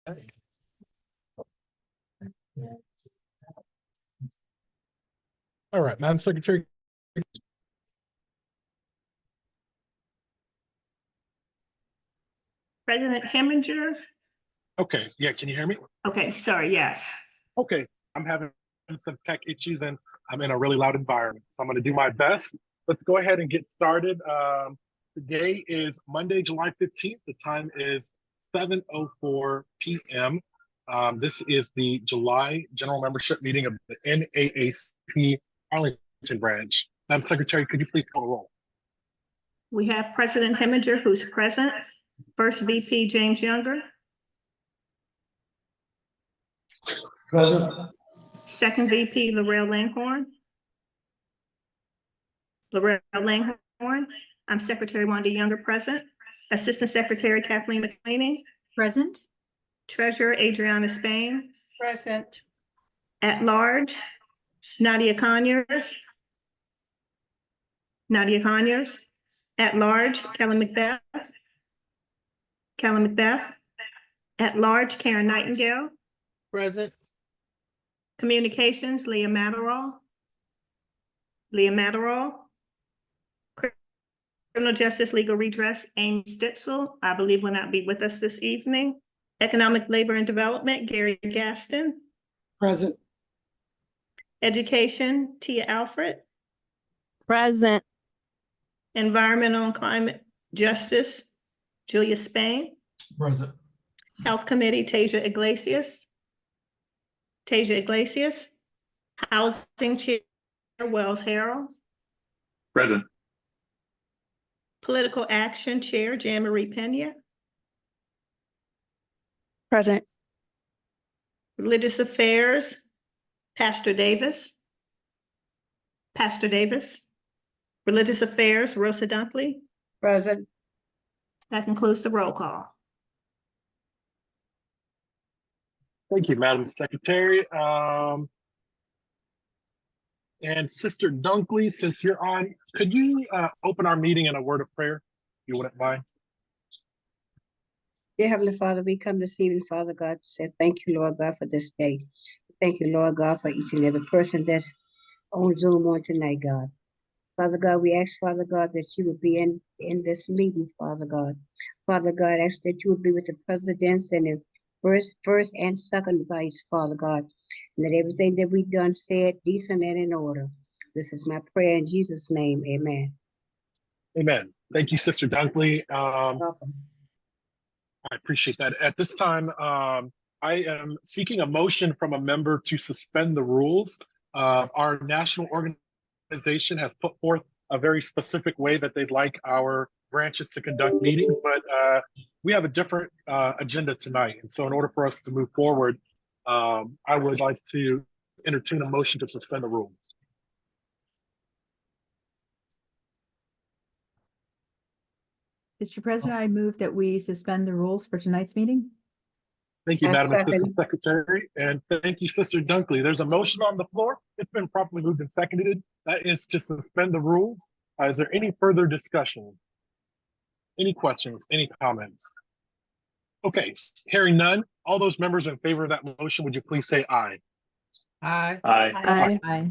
All right, Madam Secretary. President Heminger. Okay, yeah, can you hear me? Okay, sorry, yes. Okay, I'm having some tech issues and I'm in a really loud environment, so I'm going to do my best. Let's go ahead and get started. Today is Monday, July 15th. The time is 7:04 p.m. This is the July General Membership Meeting of the NAACP Arlington Branch. Madam Secretary, could you please call the roll? We have President Heminger, who's present. First VP James Younger. Present. Second VP Laurel Langhorne. Laurel Langhorne. I'm Secretary Wanda Younger, present. Assistant Secretary Kathleen McClaney. Present. Treasurer Adriana Spain. Present. At large, Nadia Conyers. Nadia Conyers. At large, Kelly Macbeth. Kelly Macbeth. At large, Karen Nightingale. Present. Communications, Leah Matterall. Leah Matterall. Criminal Justice Legal Redress, Amy Stitzel, I believe will not be with us this evening. Economic Labor and Development, Gary Gaston. Present. Education, Tia Alfred. Present. Environmental and Climate Justice, Julia Spain. Present. Health Committee, Tasia Iglesias. Tasia Iglesias. Housing Chair, Wells Harrell. Present. Political Action Chair, Jan Marie Pena. Present. Religious Affairs, Pastor Davis. Pastor Davis. Religious Affairs, Rosa Dunkley. Present. That concludes the roll call. Thank you, Madam Secretary. And Sister Dunkley, since you're on, could you open our meeting in a word of prayer, if you wouldn't mind? Dear Heavenly Father, we come this evening, Father God, to say thank you, Lord God, for this day. Thank you, Lord God, for each and every person that's on Zoom on tonight, God. Father God, we ask, Father God, that you would be in this meeting, Father God. Father God, ask that you would be with the presidents and the first and second vice, Father God. And that everything that we've done, said, decent and in order. This is my prayer in Jesus' name, amen. Amen. Thank you, Sister Dunkley. Welcome. I appreciate that. At this time, I am seeking a motion from a member to suspend the rules. Our national organization has put forth a very specific way that they'd like our branches to conduct meetings, but we have a different agenda tonight. And so in order for us to move forward, I would like to entertain a motion to suspend the rules. Mr. President, I move that we suspend the rules for tonight's meeting. Thank you, I Madam second. Assistant Secretary, and thank you, Sister Dunkley. There's a motion on the floor. It's been properly moved and seconded. That is to suspend the rules. Is there any further discussion? Any questions, any comments? Okay, hearing none, all those members in favor of that motion, would you please say aye? Aye. Aye. Aye. Aye.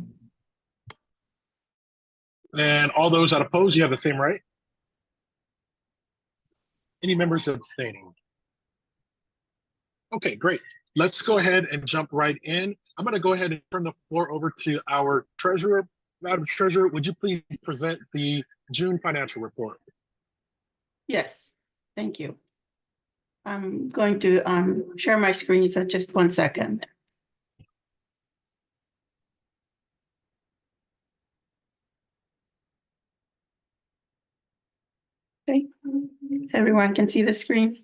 And all those that oppose, you have the same right? Any members abstaining? Okay, great. Let's go ahead and jump right in. I'm going to go ahead and turn the floor over to our treasurer. Madam Treasurer, would you please present the June financial report? Yes, thank you. I'm going to share my screen, so just 1 second. Okay, everyone can see the screen?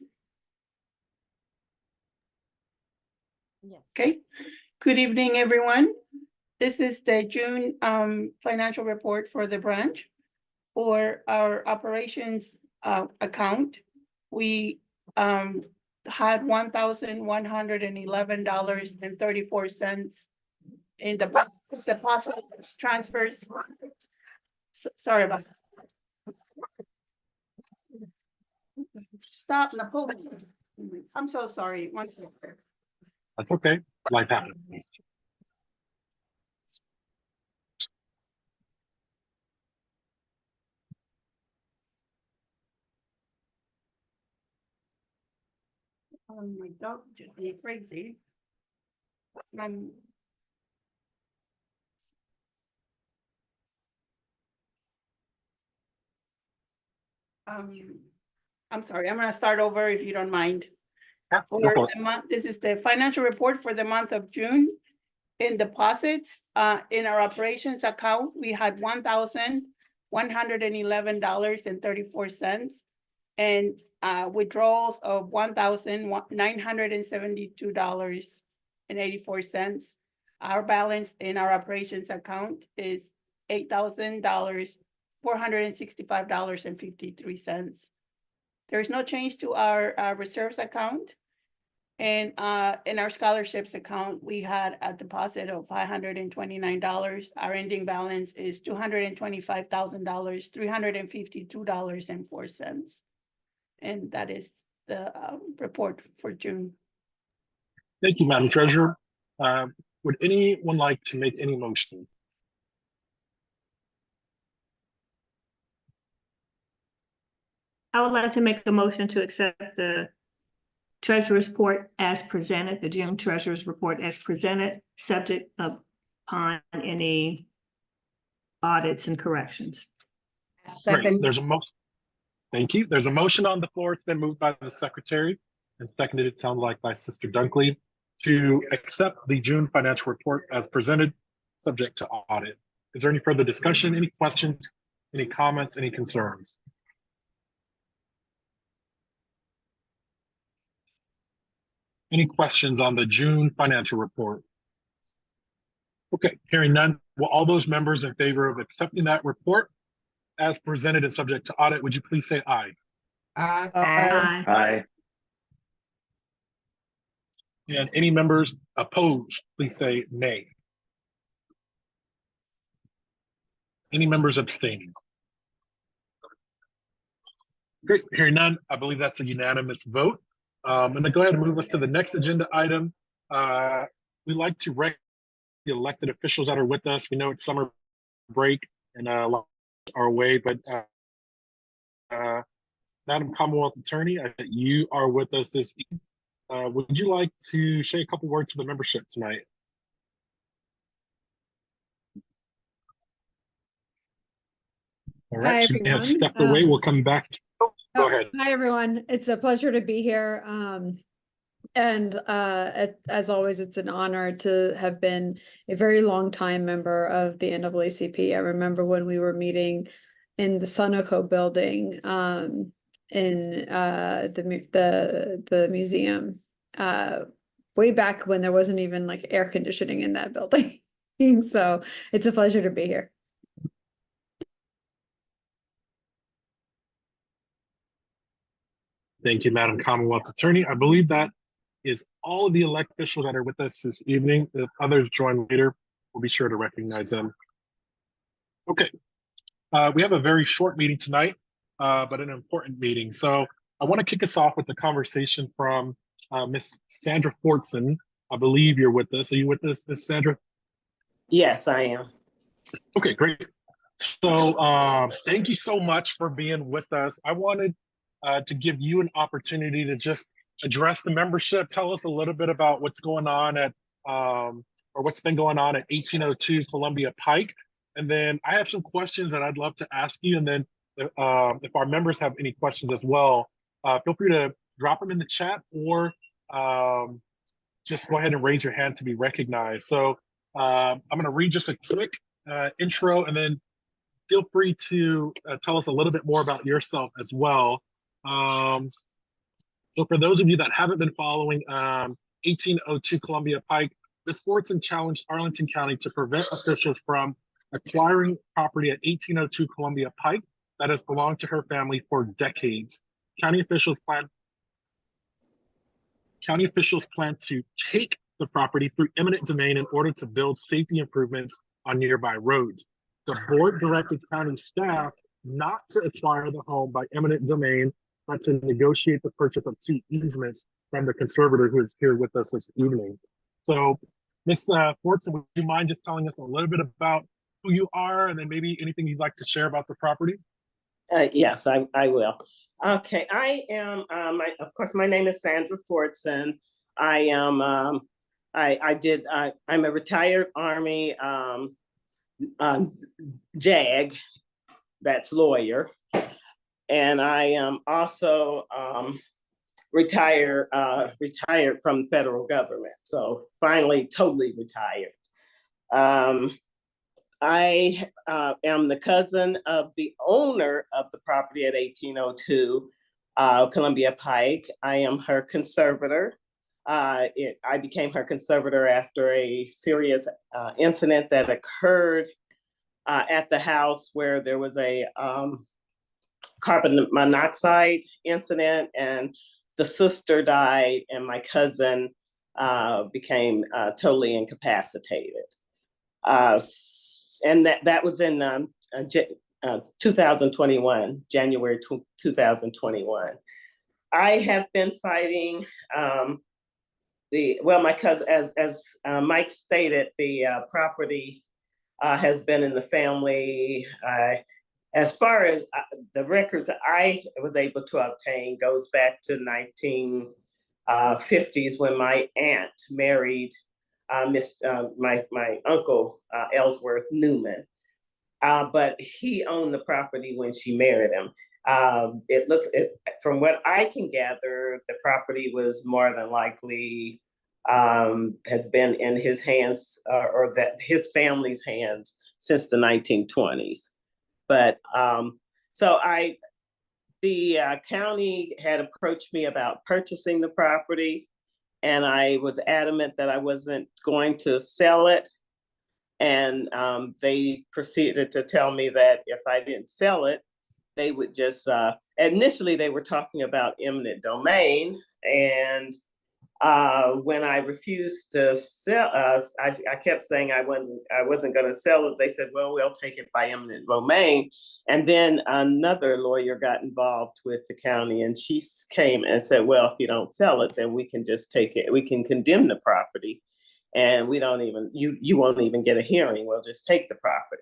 Yes. Okay, good evening, everyone. This is the June financial report for the branch. For our operations account, we had $1,111.34 in the deposit transfers. Sorry about that. Stop, Napoleon. I'm so sorry. One second. That's okay. Life happens. My dog just went crazy. I'm I'm sorry, I'm gonna start over if you don't mind. Yeah, For go for it. the month, this is the financial report for the month of June. In deposits, in our operations account, we had $1,111.34. And withdrawals of $1,972.84. Our balance in our operations account is $8,465.53. There's no change to our reserves account. And in our scholarships account, we had a deposit of $529. Our ending balance is $225,000, $352.04. And that is the report for June. Thank you, Madam Treasurer. Would anyone like to make any motion? I would like to make a motion to accept the treasurer's report as presented, the June treasurer's report as presented, subject upon any audits and corrections. Great. Second, There's a motion. Thank you. There's a motion on the floor. It's been moved by the secretary and seconded, it sounds like, by Sister Dunkley, to accept the June financial report as presented, subject to audit. Is there any further discussion, any questions, any comments, any concerns? Any questions on the June financial report? Okay, hearing none, will all those members in favor of accepting that report as presented and subject to audit, would you please say aye? Aye. Aye. Aye. And any members opposed, please say nay. Any members abstaining? Great, hearing none, I believe that's a unanimous vote. I'm gonna go ahead and move us to the next agenda item. We'd like to recognize the elected officials that are with us. We know it's summer break and a lot are away, but Madam Commonwealth Attorney, you are with us this evening. Would you like to say a couple words to the membership tonight? All right, Hi, she may have everyone. stepped away. We'll come back to go ahead. Hi, everyone. It's a pleasure to be here. As always, it's an honor to have been a very long time member of the NAACP. I remember when we were meeting in the Sunoco building in the museum way back when there wasn't even like air conditioning in that building. So it's a pleasure to be here. Thank you, Madam Commonwealth Attorney. I believe that is all of the elected officials that are with us this evening. If others join later, we'll be sure to recognize them. Okay, we have a very short meeting tonight, but an important meeting. So I want to kick us off with the conversation from Miss Sandra Fortson. I believe you're with us. Are you with us, Miss Sandra? Yes, I am. Okay, great. So thank you so much for being with us. I wanted to give you an opportunity to just address the membership. Tell us a little bit about what's going on at, or what's been going on at 1802 Columbia Pike. And then I have some questions that I'd love to ask you. And then if our members have any questions as well, feel free to drop them in the chat or just go ahead and raise your hand to be recognized. So I'm gonna read just a quick intro and then feel free to tell us a little bit more about yourself as well. So for those of you that haven't been following 1802 Columbia Pike, Ms. Fortson challenged Arlington County to prevent officials from acquiring property at 1802 Columbia Pike that has belonged to her family for decades. County officials plan to take the property through eminent domain in order to build safety improvements on nearby roads. The board directed county staff not to acquire the home by eminent domain to negotiate the purchase of 2 easements from the conservator who is here with us this evening. So, Ms. Fortson, would you mind just telling us a little bit about who you are and then maybe anything you'd like to share about the property? Yes, I will. Okay, I am, of course, my name is Sandra Fortson. I am, I'm a retired Army JAG, that's lawyer. And I am also retired from the federal government. So finally, totally retired. I am the cousin of the owner of the property at 1802 Columbia Pike. I am her conservator. I became her conservator after a serious incident that occurred at the house where there was a carbon monoxide incident, and the sister died, and my cousin became totally incapacitated. And that was in 2021, January 2021. I have been fighting my cousin, as Mike stated, the property has been in the family. As far as the records I was able to obtain goes back to 1950s when my aunt married my uncle Ellsworth Newman, but he owned the property when she married him. From what I can gather, the property was more than likely had been in his hands or that his family's hands since the 1920s. But the county had approached me about purchasing the property, and I was adamant that I wasn't going to sell it. And they proceeded to tell me that if I didn't sell it, they would just, initially they were talking about eminent domain. And when I refused to sell, I kept saying I wasn't going to sell it. They said, well, we'll take it by eminent domain. And then another lawyer got involved with the county, and she came and said, well, if you don't sell it, then we can just take it. We can condemn the property, and we don't even, you won't even get a hearing. We'll just take the property.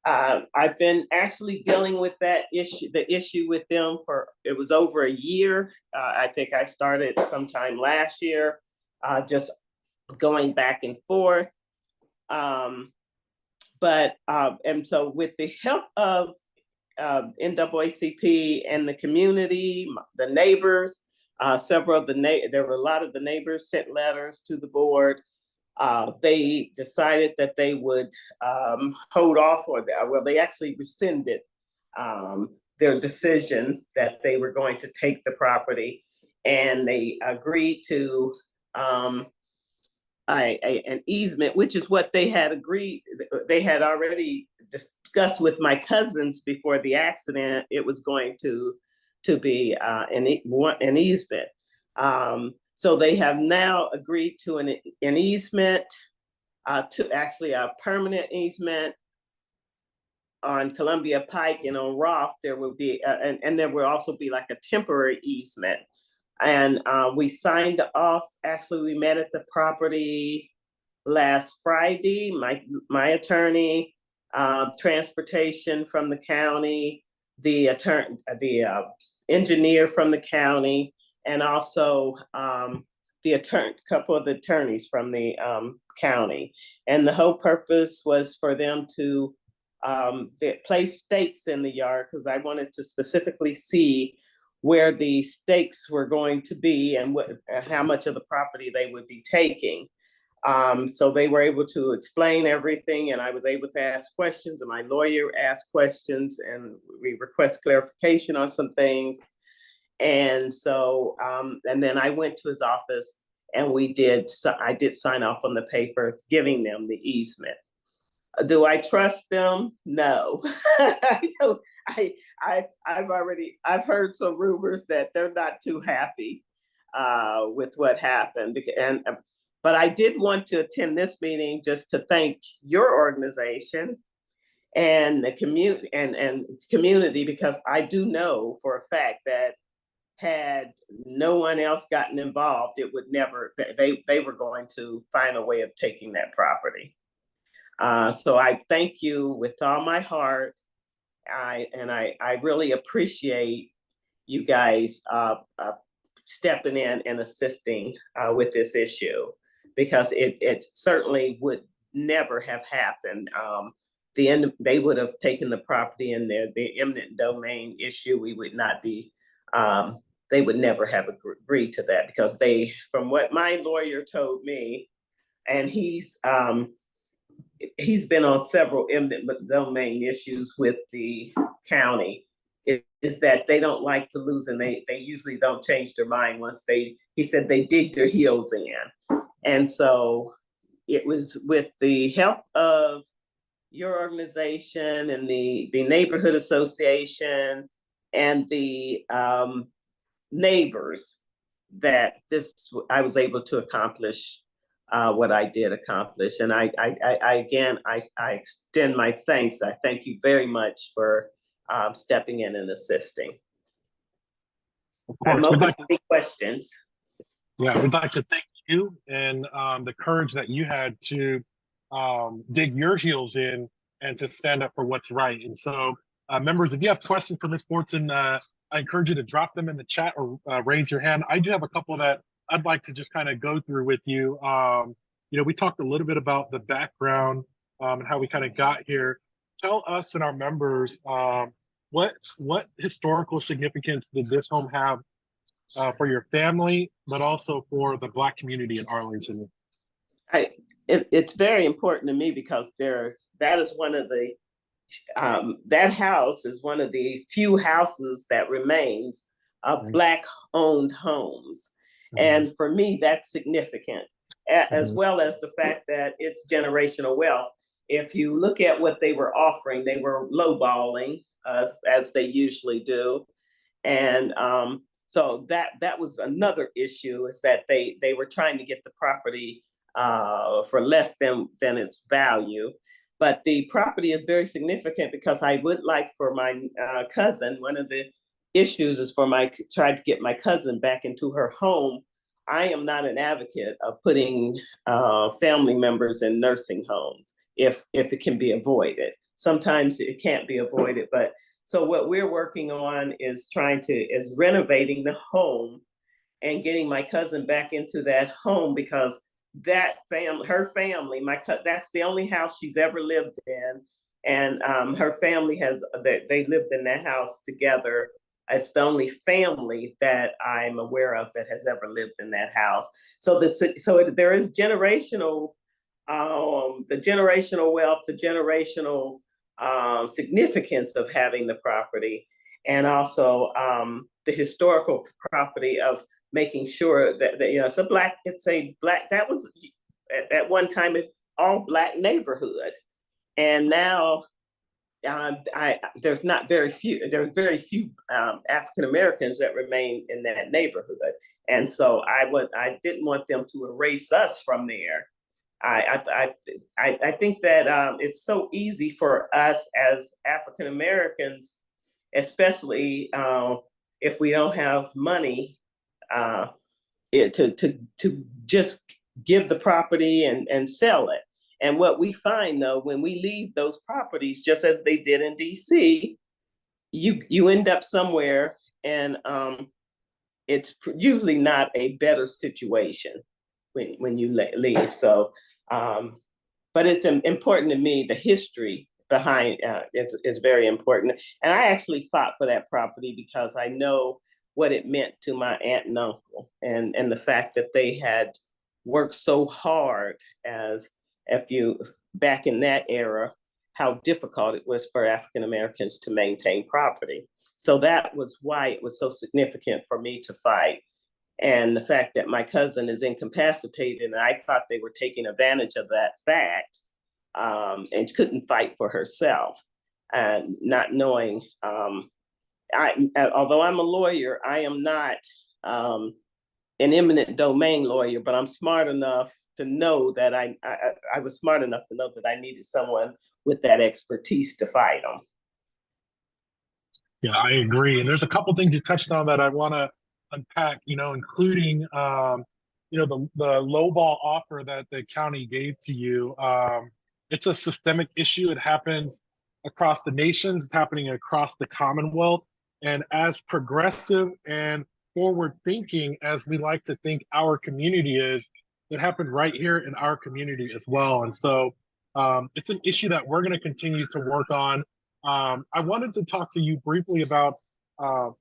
I've been actually dealing with the issue with them it was over a year. I think I started sometime last year, just going back and forth. And so with the help of NAACP and the community, the neighbors, there were a lot of the neighbors sent letters to the board. They decided that they would hold off, they actually rescinded their decision that they were going to take the property, and they agreed to an easement, which is what they had agreed. They had already discussed with my cousins before the accident. It was going to be an easement. So they have now agreed to an easement, to actually a permanent easement on Columbia Pike, and on Roth there will be, and there will also be like a temporary easement. And we signed off, actually we met at the property last Friday, my attorney, transportation from the county, the engineer from the county, and also couple of the attorneys from the county. And the whole purpose was for them to place stakes in the yard, because I wanted to specifically see where the stakes were going to be and how much of the property they would be taking. So they were able to explain everything, and I was able to ask questions, and my lawyer asked questions, and we request clarification on some things. And so, and then I went to his office, and I did sign off on the papers giving them the easement. Do I trust them? No. I've heard some rumors that they're not too happy with what happened. But I did want to attend this meeting just to thank your organization and the community, because I do know for a fact that had no one else gotten involved, it would never, they were going to find a way of taking that property. So I thank you with all my heart. I really appreciate you guys stepping in and assisting with this issue, because it certainly would never have happened. They would have taken the property in the eminent domain issue. We would not be, they would never have agreed to that, because from what my lawyer told me, and he's been on several eminent domain issues with the county, is that they don't like to lose, and they usually don't change their mind once he said they dig their heels in. And so it was with the help of your organization and the neighborhood association and the neighbors that I was able to accomplish what I did accomplish. And I again extend my thanks. I thank you very much for stepping in and assisting. Of course, I'm open to any questions. Yeah, we'd like to thank you and the courage that you had to dig your heels in and to stand up for what's right. And so, members, if you have questions for Ms. Fortson, I encourage you to drop them in the chat or raise your hand. I do have a couple that I'd like to just kind of go through with you. You know, we talked a little bit about the background and how we kind of got here. Tell us and our members what historical significance did this home have for your family, but also for the Black community in Arlington? It's very important to me, because that is one of the that house is one of the few houses that remains of Black-owned homes. And for me, that's significant, as well as the fact that it's generational wealth. If you look at what they were offering, they were lowballing as they usually do. And so that was another issue, is that they were trying to get the property for less than its value. But the property is very significant, because I would like for my cousin, one of the issues is tried to get my cousin back into her home. I am not an advocate of putting family members in nursing homes if it can be avoided. Sometimes it can't be avoided, but so what we're working on is renovating the home and getting my cousin back into that home, because her family, that's the only house she's ever lived in. And her family they lived in that house together. It's the only family that I'm aware of that has ever lived in that house. So there is generational, the generational wealth, the generational significance of having the property, and also the historical property of making sure that that was at one time all Black neighborhood, and now there's very few African Americans that remain in that neighborhood, and so I didn't want them to erase us from there. I think that it's so easy for us as African Americans, especially if we don't have money, to just give the property and sell it. And what we find, though, when we leave those properties, just as they did in DC, you end up somewhere, and it's usually not a better situation when you leave. So, but it's important to me. The history behind is very important. And I actually fought for that property because I know what it meant to my aunt and uncle, and the fact that they had worked so hard back in that era, how difficult it was for African Americans to maintain property. So that was why it was so significant for me to fight. And the fact that my cousin is incapacitated, and I thought they were taking advantage of that fact, and couldn't fight for herself, and not knowing, although I'm a lawyer, I am not an eminent domain lawyer, but I'm smart enough to know that I was smart enough to know that I needed someone with that expertise to fight them. Yeah, I agree. And there's a couple things you touched on that I want to unpack, including, the lowball offer that the county gave to you. It's a systemic issue. It happens across the nation. It's happening across the Commonwealth. And as progressive and forward thinking as we like to think our community is, it happened right here in our community as well. And so it's an issue that we're going to continue to work on. I wanted to talk to you briefly about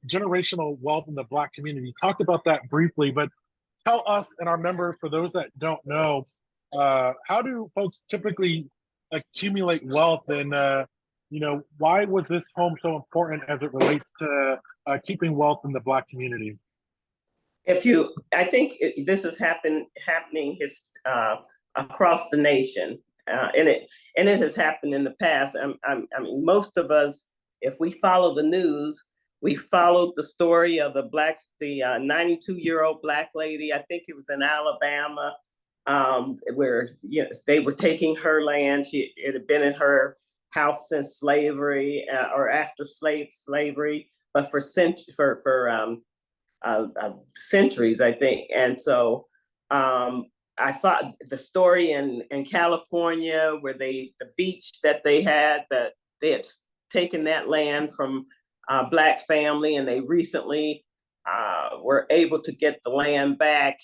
generational wealth in the Black community. You talked about that briefly, but tell us and our members, for those that don't know, how do folks typically accumulate wealth, and why was this home so important as it relates to keeping wealth in the Black community? I think this is happening across the nation, and it has happened in the past. I mean, most of us, if we follow the news, we followed the story of the 92-year-old Black lady. I think it was in Alabama, where they were taking her land. It had been in her house since slavery, or after slavery, but for centuries, I think. And so I thought the story in California, where the beach that they had taken that land from a Black family, and they recently were able to get the land back.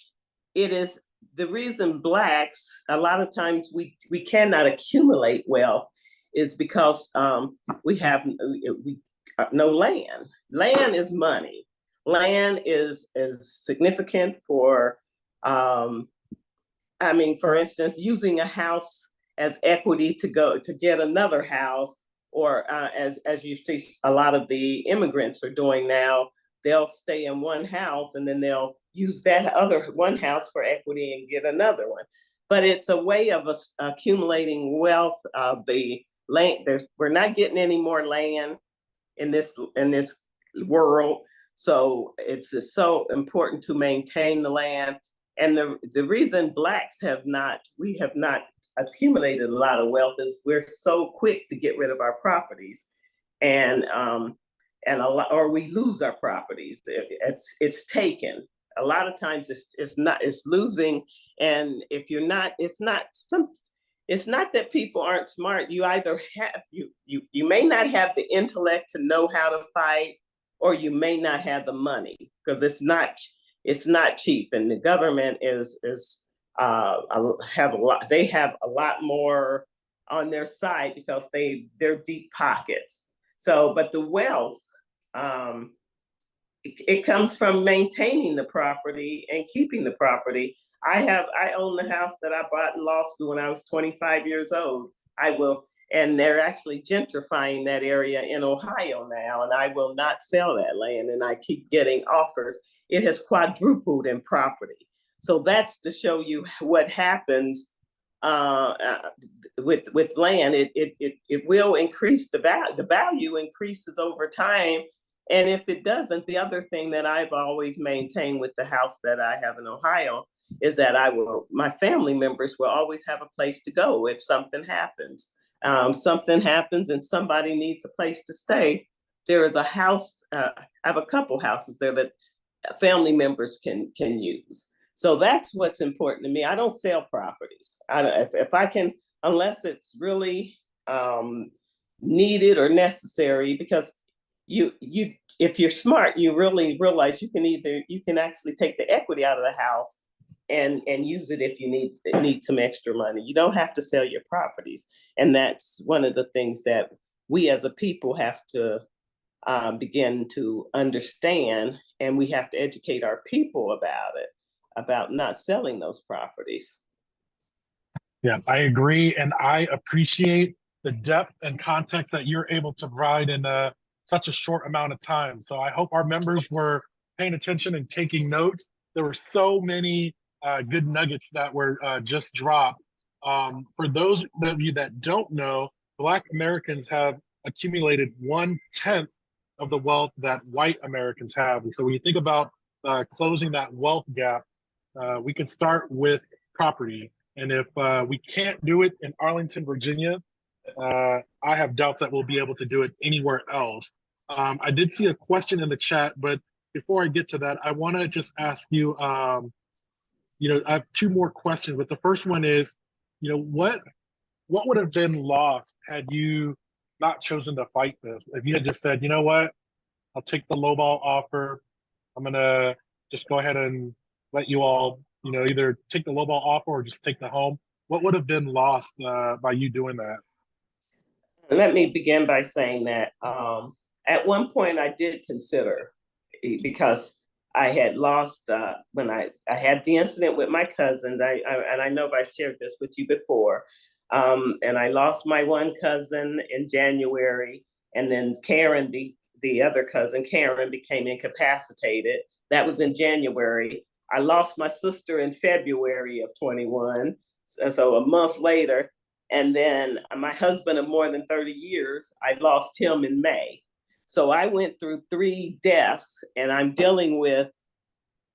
It is the reason Blacks, a lot of times we cannot accumulate wealth, is because we have no land. Land is money. Land is significant for, for instance, using a house as equity to get another house, or as you see a lot of the immigrants are doing now, they'll stay in one house and then they'll use that other one house for equity and get another one. But it's a way of accumulating wealth. The land, we're not getting any more land in this world. So it's just so important to maintain the land. And the reason Blacks have not accumulated a lot of wealth is we're so quick to get rid of our properties, and or we lose our properties. It's taken. A lot of times it's losing. And if you're not, it's not that people aren't smart. You either have, you may not have the intellect to know how to fight, or you may not have the money, because it's not cheap. And the government have a lot more on their side because they're deep pockets. So, but the wealth, it comes from maintaining the property and keeping the property. I own the house that I bought in law school when I was 25 years old. And they're actually gentrifying that area in Ohio now, and I will not sell that land, and I keep getting offers. It has quadrupled in property. So that's to show you what happens with land. It will increase the value. The value increases over time. And if it doesn't, the other thing that I've always maintained with the house that I have in Ohio is that my family members will always have a place to go if something happens. Something happens and somebody needs a place to stay. There is a house, I have a couple houses there that family members can use. So that's what's important to me. I don't sell properties. If I can, unless it's really needed or necessary, because if you're smart, you really realize you can actually take the equity out of the house and use it if you need some extra money. You don't have to sell your properties. And that's one of the things that we as a people have to begin to understand, and we have to educate our people about it, about not selling those properties. Yeah, I agree. And I appreciate the depth and context that you're able to provide in such a short amount of time. So I hope our members were paying attention and taking notes. There were so many good nuggets that were just dropped. For those of you that don't know, Black Americans have accumulated 1/10 of the wealth that white Americans have. And so when you think about closing that wealth gap, we can start with property. And if we can't do it in Arlington, Virginia, I have doubts that we'll be able to do it anywhere else. I did see a question in the chat, but before I get to that, I want to just ask you, I have two more questions, but the first one is, what would have been lost had you not chosen to fight this? If you had just said, you know what, I'll take the lowball offer. I'm gonna just go ahead and let you all, either take the lowball offer or just take the home. What would have been lost by you doing that? Let me begin by saying that at one point I did consider, because I had lost when I had the incident with my cousins. And I know I've shared this with you before. And I lost my one cousin in January, and then Karen, the other cousin, Karen, became incapacitated. That was in January. I lost my sister in February of 21, so a month later. And then my husband of more than 30 years, I lost him in May. So I went through 3 deaths, and I'm dealing with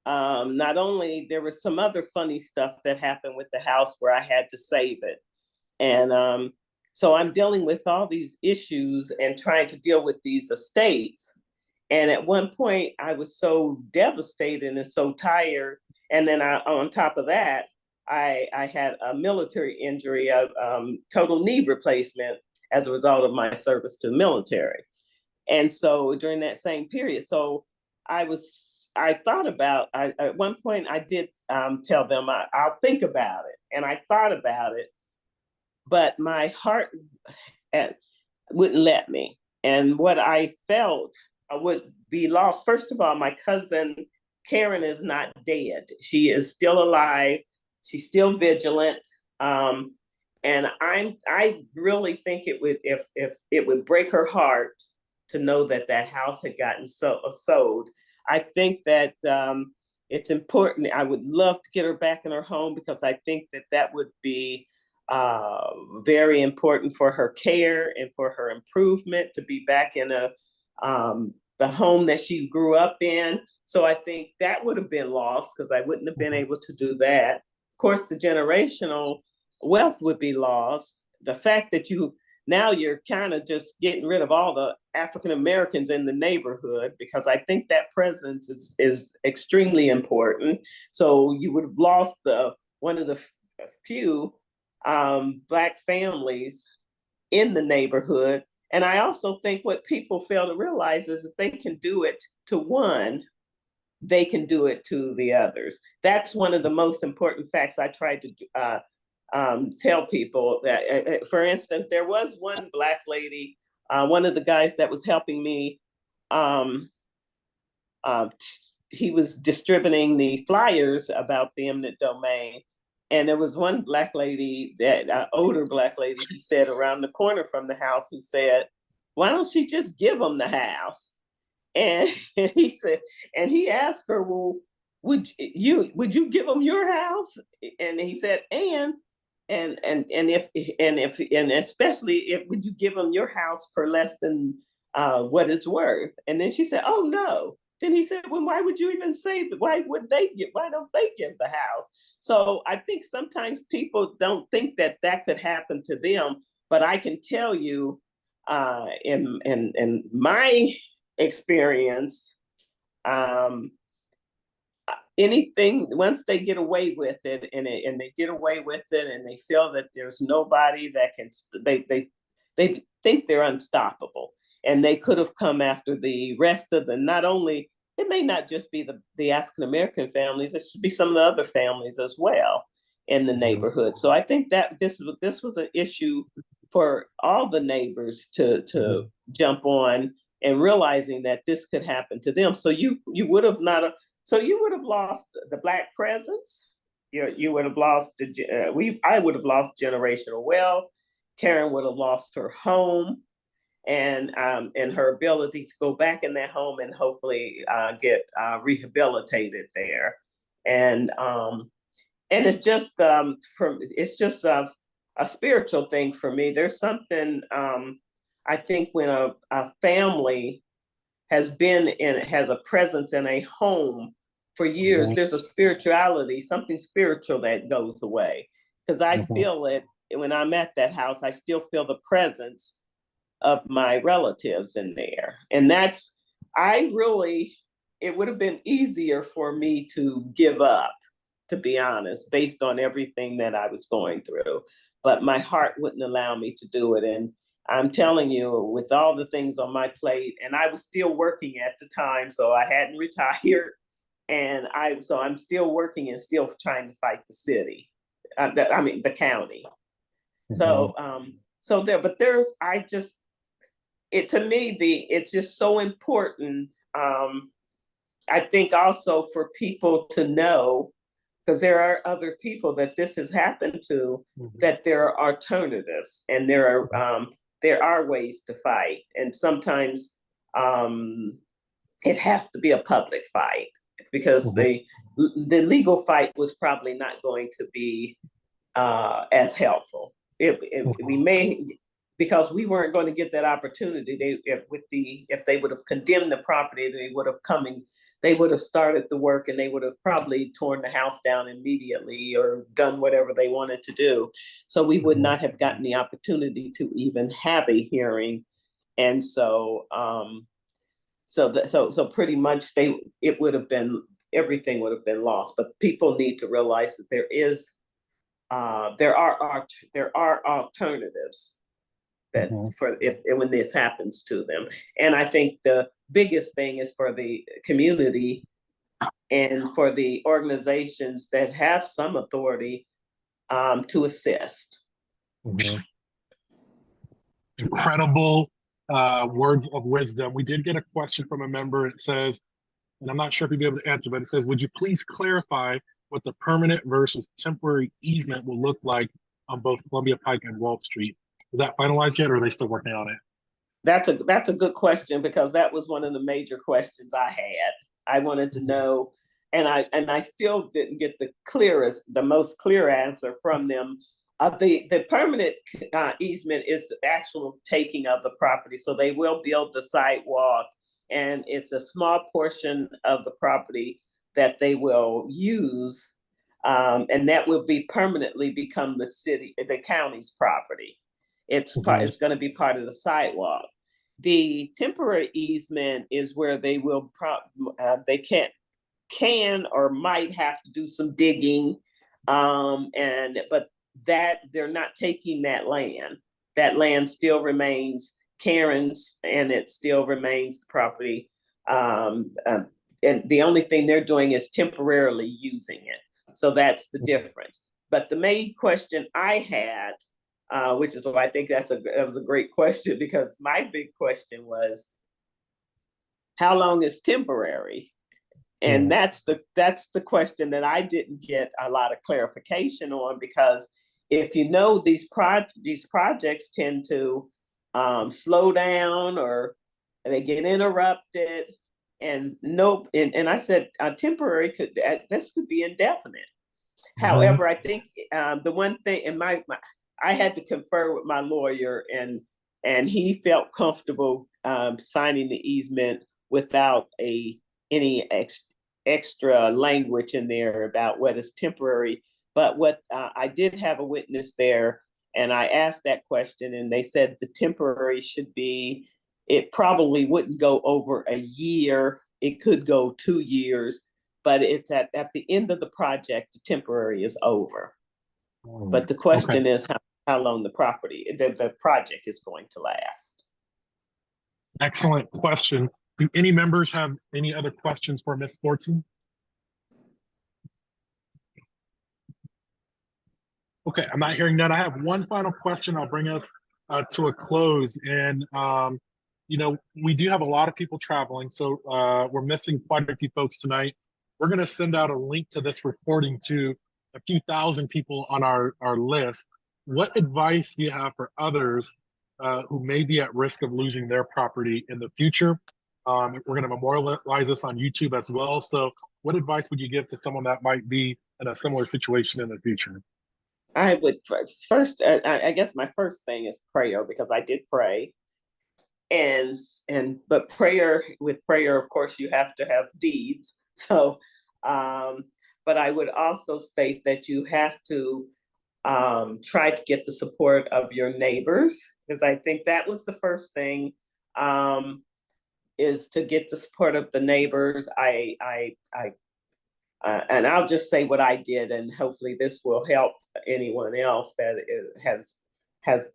not only, there was some other funny stuff that happened with the house where I had to save it. And so I'm dealing with all these issues and trying to deal with these estates. And at one point I was so devastated and so tired. And then on top of that, I had a military injury, a total knee replacement as a result of my service to the military. And so during that same period, so at one point I did tell them I'll think about it. And I thought about it, but my heart wouldn't let me. And what I felt would be lost. First of all, my cousin Karen is not dead. She is still alive. She's still vigilant. And I really think it would, if it would break her heart to know that that house had gotten sold. I think that it's important. I would love to get her back in her home, because I think that would be very important for her care and for her improvement, to be back in the home that she grew up in. So I think that would have been lost, because I wouldn't have been able to do that. Of course, the generational wealth would be lost. The fact that you're kind of just getting rid of all the African Americans in the neighborhood, because I think that presence is extremely important. So you would have lost one of the few Black families in the neighborhood. And I also think what people fail to realize is if they can do it to one, they can do it to the others. That's one of the most important facts I tried to tell people. That, for instance, there was one Black lady, one of the guys that was helping me, he was distributing the flyers about the eminent domain. And there was one Black lady, older Black lady, he said, around the corner from the house, who said, "Why don't she just give them the house?" And he said, and he asked her, "Well, would you give them your house?" And he said, and especially if would you give them your house for less than what it's worth? And then she said, "Oh no." Then he said, "Well, why would you even say that? Why don't they give the house?" So I think sometimes people don't think that could happen to them, but I can tell you, in my experience, anything, once they get away with it, and they get away with it, and they feel that there's nobody that can, they think they're unstoppable. And they could have come after the rest of not only, it may not just be the African-American families, it should be some of the other families as well in the neighborhood. So I think that this was an issue for all the neighbors to jump on, and realizing that this could happen to them. So you would have lost the Black presence. You would have lost I would have lost generational wealth. Karen would have lost her home, and her ability to go back in that home and hopefully get rehabilitated there. And it's just a spiritual thing for me. There's something, I think, when a family has a presence in a home for years, there's a spirituality, something spiritual that goes away. Because I feel it when I'm at that house, I still feel the presence of my relatives in there. And that's, it would have been easier for me to give up, to be honest, based on everything that I was going through. But my heart wouldn't allow me to do it. And I'm telling you, with all the things on my plate, and I was still working at the time, so I hadn't retired. And so I'm still working and still trying to fight the city, the county. Mm-hmm. To me, it's just so important. I think also for people to know, because there are other people that this has happened to, Mm-hmm. that there are alternatives and there are ways to fight. And sometimes it has to be a public fight, because Mm-hmm. the legal fight was probably not going to be as helpful. We may, because we weren't going to get that opportunity. If they would have condemned the property, they would have started the work, and they would have probably torn the house down immediately or done whatever they wanted to do. So we would not have gotten the opportunity to even have a hearing. And so pretty much everything would have been lost. But people need to realize that there are alternatives that when this happens to them. And I think the biggest thing is for the community and for the organizations that have some authority to assist. Mm-hmm. Incredible words of wisdom. We did get a question from a member. It says, and I'm not sure if you'll be able to answer, but it says, would you please clarify what the permanent versus temporary easement will look like on both Columbia Pike and Wall Street? Is that finalized yet, or are they still working on it? That's a good question, because that was one of the major questions I had. I wanted to know, and I still didn't get the most clear answer from them. The permanent easement is the actual taking of the property. So they will build the sidewalk, and it's a small portion of the property that they will use, and that will be permanently become the county's property. It's going to be part of the sidewalk. The temporary easement is where they will can or might have to do some digging, but that they're not taking that land. That land still remains Karen's, and it still remains the property. And the only thing they're doing is temporarily using it. So that's the difference. But the main question I had, which is why I think that was a great question, because my big question was, how long is temporary? And that's the question that I didn't get a lot of clarification on, because if you know, these projects tend to slow down, or they get interrupted, and I said temporary this could be indefinite. However, I think the one thing, and I had to confer with my lawyer, and he felt comfortable signing the easement without any extra language in there about what is temporary. But what I did have a witness there, and I asked that question, and they said the temporary should be, it probably wouldn't go over a year. It could go 2 years, but it's at the end of the project, the temporary is over. But the question is how long the project is going to last. Excellent question. Do any members have any other questions for Ms. Fortson? Okay, I'm not hearing that. I have one final question. I'll bring us to a close. And, we do have a lot of people traveling, so we're missing quite a few folks tonight. We're going to send out a link to this recording to a few thousand people on our list. What advice do you have for others who may be at risk of losing their property in the future? We're going to memorialize this on YouTube as well. So what advice would you give to someone that might be in a similar situation in the future? I would first, I guess my first thing is prayer, because I did pray. But with prayer, of course, you have to have deeds. So, but I would also state that you have to try to get the support of your neighbors, because I think that was the first thing, is to get the support of the neighbors. And I'll just say what I did, and hopefully this will help anyone else that has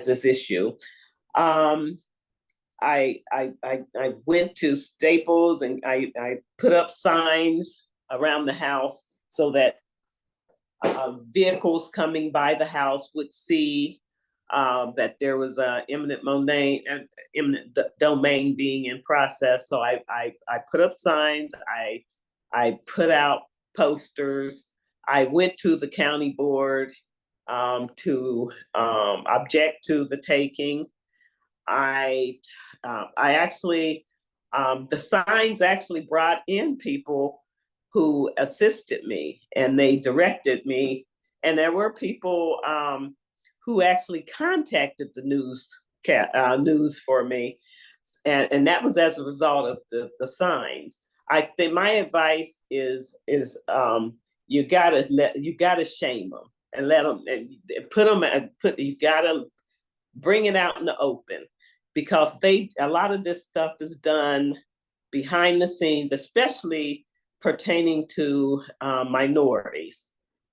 this issue. I went to Staples and I put up signs around the house so that vehicles coming by the house would see that there was a eminent domain being in process. So I put up signs. I put out posters. I went to the county board to object to the taking. I actually, the signs actually brought in people who assisted me, and they directed me. And there were people who actually contacted the news for me. And that was as a result of the signs. I think my advice is you gotta shame them and let them, and you gotta bring it out in the open, because a lot of this stuff is done behind the scenes, especially pertaining to minorities.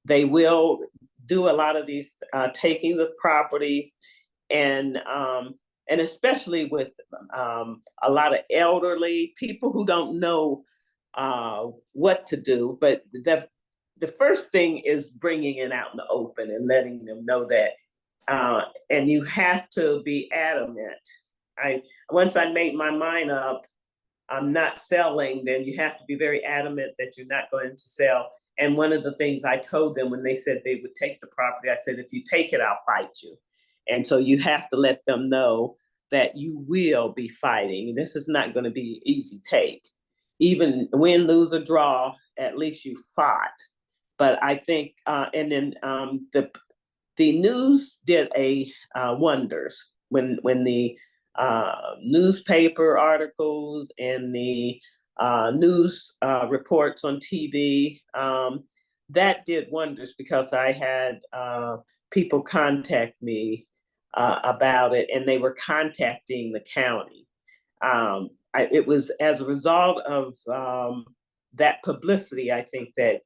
They will do a lot of these taking the properties, and especially with a lot of elderly people who don't know what to do. But the first thing is bringing it out in the open and letting them know that. And you have to be adamant. Once I made my mind up, I'm not selling, then you have to be very adamant that you're not going to sell. And one of the things I told them when they said they would take the property, I said, if you take it, I'll fight you. And so you have to let them know that you will be fighting. This is not going to be easy take. Even win, lose, or draw, at least you fought. But I think, and then the news did wonders when the newspaper articles and the news reports on TV, that did wonders, because I had people contact me about it, and they were contacting the county. It was as a result of that publicity, I think that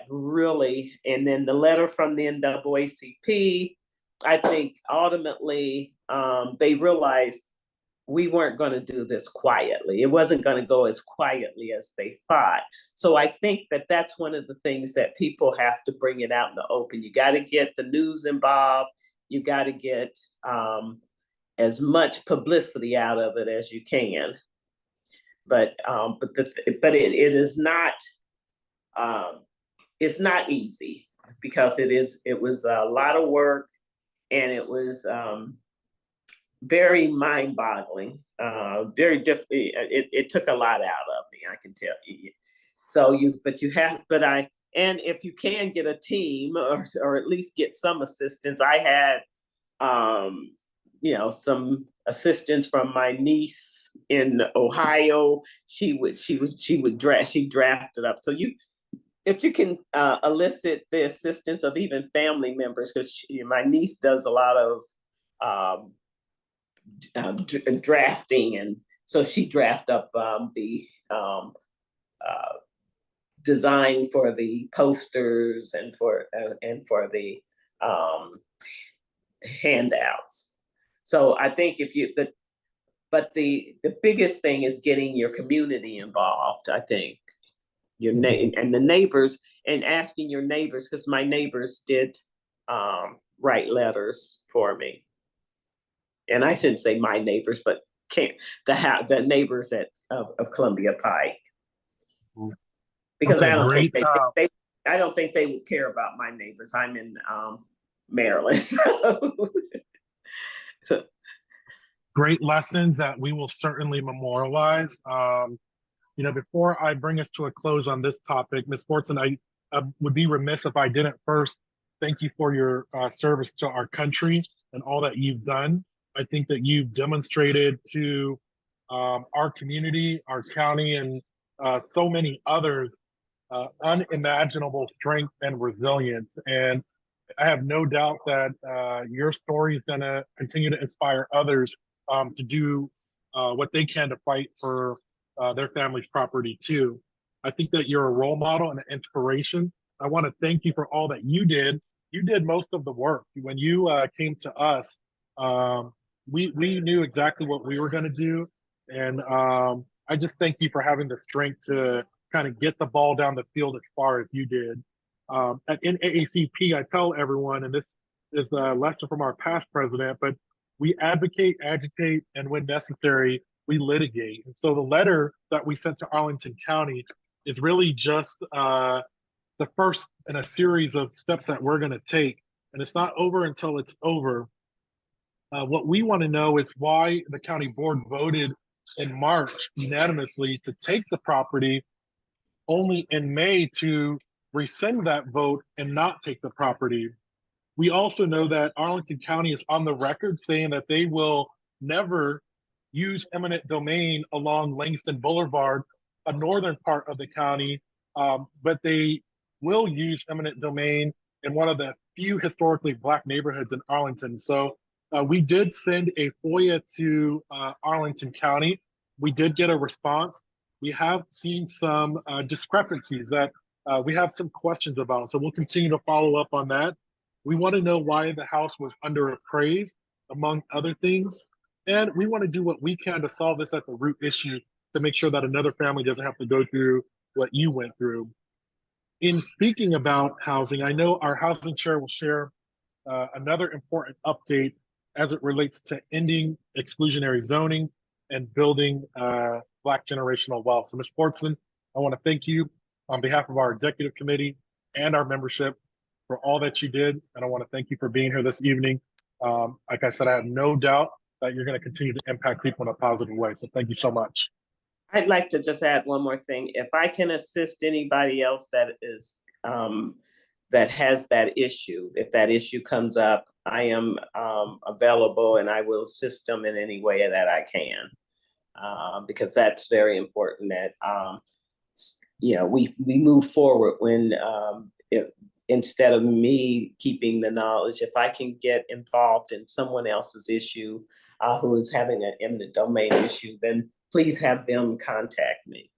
really, and then the letter from the NAACP, I think ultimately they realized we weren't going to do this quietly. It wasn't going to go as quietly as they thought. So I think that's one of the things that people have to bring it out in the open. You got to get the news involved. You got to get as much publicity out of it as you can. But it is not. It's not easy, because it was a lot of work, and it was very mind-boggling, very difficult. It took a lot out of me, I can tell you. So and if you can get a team or at least get some assistance, I had some assistance from my niece in Ohio. She drafted up. So if you can elicit the assistance of even family members, because my niece does a lot of drafting, and so she drafted up the design for the posters and for the handouts. So I think but the biggest thing is getting your community involved. I think and the neighbors, and asking your neighbors, because my neighbors did write letters for me. And I shouldn't say my neighbors, but the neighbors of Columbia Pike, because Okay, I don't think they would care about my neighbors. I'm in Maryland, so. Great lessons that we will certainly memorialize. Before I bring us to a close on this topic, Ms. Fortson, I would be remiss if I didn't first thank you for your service to our country and all that you've done. I think that you've demonstrated to our community, our county, and so many others unimaginable strength and resilience. And I have no doubt that your story is going to continue to inspire others to do what they can to fight for their family's property too. I think that you're a role model and an inspiration. I want to thank you for all that you did. You did most of the work. When you came to us, we knew exactly what we were going to do. And I just thank you for having the strength to kind of get the ball down the field as far as you did. At NAACP, I tell everyone, and this is a lesson from our past president, but we advocate, agitate, and when necessary, we litigate. And so the letter that we sent to Arlington County is really just the first in a series of steps that we're going to take. And it's not over until it's over. What we want to know is why the county board voted in March unanimously to take the property, only in May to rescind that vote and not take the property. We also know that Arlington County is on the record saying that they will never use eminent domain along Langston Boulevard, a northern part of the county, but they will use eminent domain in one of the few historically Black neighborhoods in Arlington. So we did send a FOIA to Arlington County. We did get a response. We have seen some discrepancies that we have some questions about. So we'll continue to follow up on that. We want to know why the house was underappraised, among other things. And we want to do what we can to solve this at the root issue to make sure that another family doesn't have to go through what you went through. In speaking about housing, I know our housing chair will share another important update as it relates to ending exclusionary zoning and building Black generational wealth. So Ms. Fortson, I want to thank you on behalf of our executive committee and our membership for all that you did. And I want to thank you for being here this evening. Like I said, I have no doubt that you're going to continue to impact people in a positive way. So thank you so much. I'd like to just add one more thing. If I can assist anybody else that is that has that issue, if that issue comes up, I am available and I will assist them in any way that I can, because that's very important that we move forward when instead of me keeping the knowledge, if I can get involved in someone else's issue who is having an eminent domain issue, then please have them contact me.